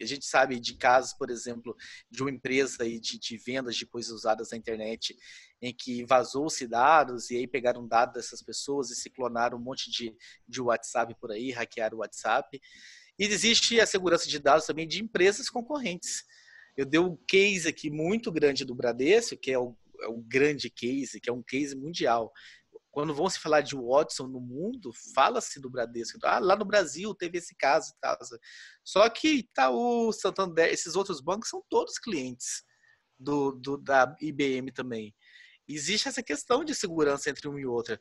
A gente sabe de casos, por exemplo, de uma empresa aí de vendas de coisas usadas na internet, em que vazou-se dados e aí pegaram dados dessas pessoas e se clonaram um monte de WhatsApp por aí, hackearam o WhatsApp. E existe a segurança de dados também de empresas concorrentes. Eu dei um case aqui muito grande do Bradesco, que é o grande case, que é um case mundial. Quando vão se falar de Watson no mundo, fala-se do Bradesco. Lá no Brasil teve esse caso. Só que Itaú, Santander, esses outros bancos são todos clientes da IBM também. Existe essa questão de segurança entre um e outro.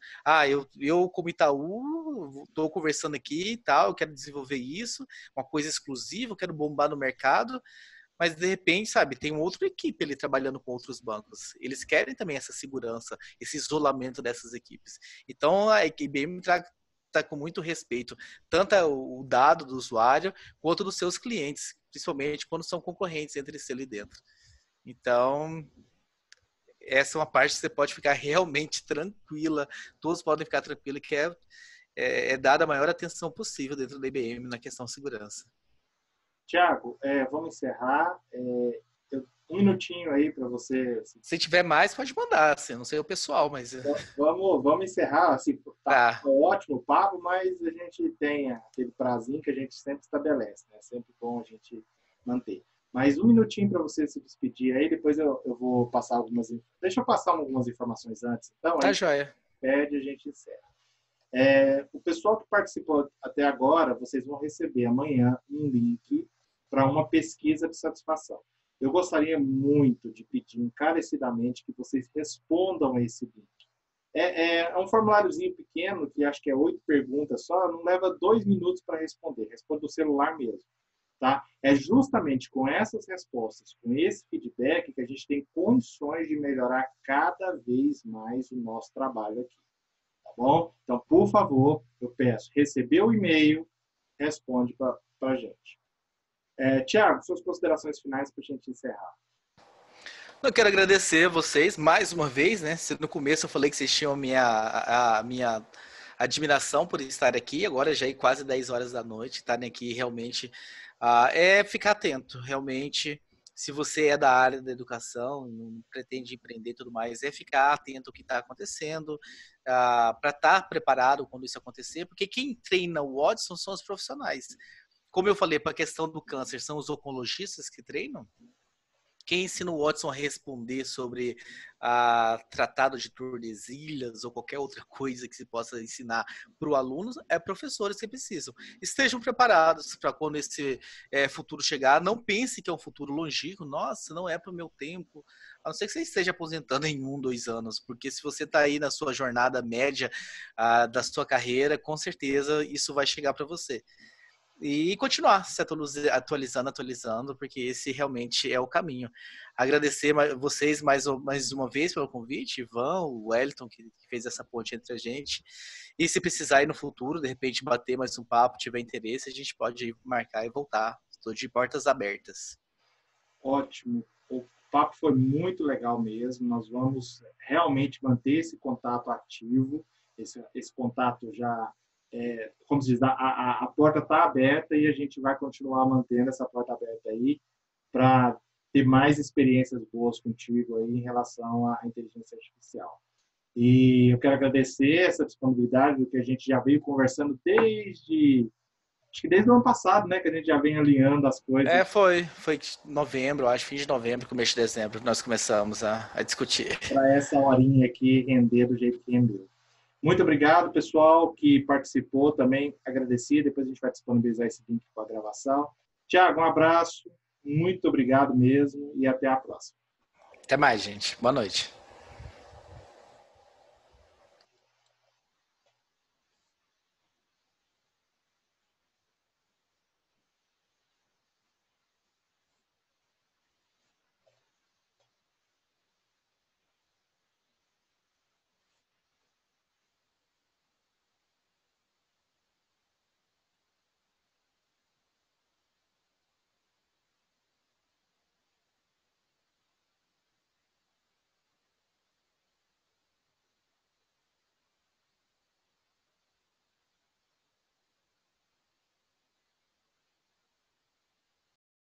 Eu como Itaú, estou conversando aqui e tal, eu quero desenvolver isso, uma coisa exclusiva, eu quero bombar no mercado, mas de repente, sabe, tem uma outra equipe ali trabalhando com outros bancos. Eles querem também essa segurança, esse isolamento dessas equipes. Então, a IBM está com muito respeito, tanto o dado do usuário, quanto dos seus clientes, principalmente quando são concorrentes entre si ali dentro. Então, essa é uma parte que você pode ficar realmente tranquila, todos podem ficar tranquilos, que é dada a maior atenção possível dentro da IBM na questão de segurança. Tiago, vamos encerrar. Um minutinho aí para você. Se tiver mais, pode mandar. Assim, não sei o pessoal, mas... Vamos encerrar. Assim, tá ótimo o papo, mas a gente tem aquele prazinho que a gente sempre estabelece, né? Sempre bom a gente manter. Mais um minutinho para você se despedir aí, depois eu vou passar algumas... Deixa eu passar algumas informações antes. Então, tá joia. Pede, a gente encerra. O pessoal que participou até agora, vocês vão receber amanhã um link para uma pesquisa de satisfação. Eu gostaria muito de pedir encarecidamente que vocês respondam esse link. É um formuláriozinho pequeno, que acho que é 8 perguntas só, não leva 2 minutos para responder. Responde do celular mesmo. Tá? É justamente com essas respostas, com esse feedback, que a gente tem condições de melhorar cada vez mais o nosso trabalho aqui. Tá bom? Então, por favor, eu peço, recebeu o e-mail, responde para a gente. Tiago, suas considerações finais para a gente encerrar. Eu quero agradecer a vocês mais uma vez, né? No começo eu falei que vocês tinham a minha admiração por estar aqui, agora já é quase 10 horas da noite, estarem aqui realmente ficar atento, realmente. Se você é da área da educação, não pretende empreender e tudo mais, ficar atento ao que está acontecendo, para estar preparado quando isso acontecer, porque quem treina o Watson são os profissionais. Como eu falei, para a questão do câncer, são os oncologistas que treinam. Quem ensina o Watson a responder sobre tratado de Tordesilhas ou qualquer outra coisa que se possa ensinar para o aluno professores que precisam. Estejam preparados para quando esse futuro chegar. Não pense que é um futuro longínquo. Nossa, não é para o meu tempo. A não ser que você esteja aposentando em 1, 2 anos. Porque se você está aí na sua jornada média da sua carreira, com certeza isso vai chegar para você. E continuar se atualizando, porque esse realmente é o caminho. Agradecer vocês mais uma vez pelo convite, Ivan, o Wellington, que fez essa ponte entre a gente. E se precisar ir no futuro, de repente bater mais um papo, tiver interesse, a gente pode marcar e voltar. Estou de portas abertas. Ótimo. O papo foi muito legal mesmo. Nós vamos realmente manter esse contato ativo, esse contato já... como se diz, a porta está aberta e a gente vai continuar mantendo essa porta aberta aí para ter mais experiências boas contigo aí em relação à inteligência artificial. E eu quero agradecer essa disponibilidade, do que a gente já veio conversando desde o ano passado, né, que a gente já vem alinhando as coisas. Foi novembro, acho, fim de novembro, começo de dezembro, que nós começamos a discutir. Para essa horinha aqui render do jeito que rendeu. Muito obrigado, pessoal, que participou também. Agradecer. Depois a gente vai disponibilizar esse link para a gravação. Tiago, um abraço. Muito obrigado mesmo e até a próxima. Até mais, gente. Boa noite.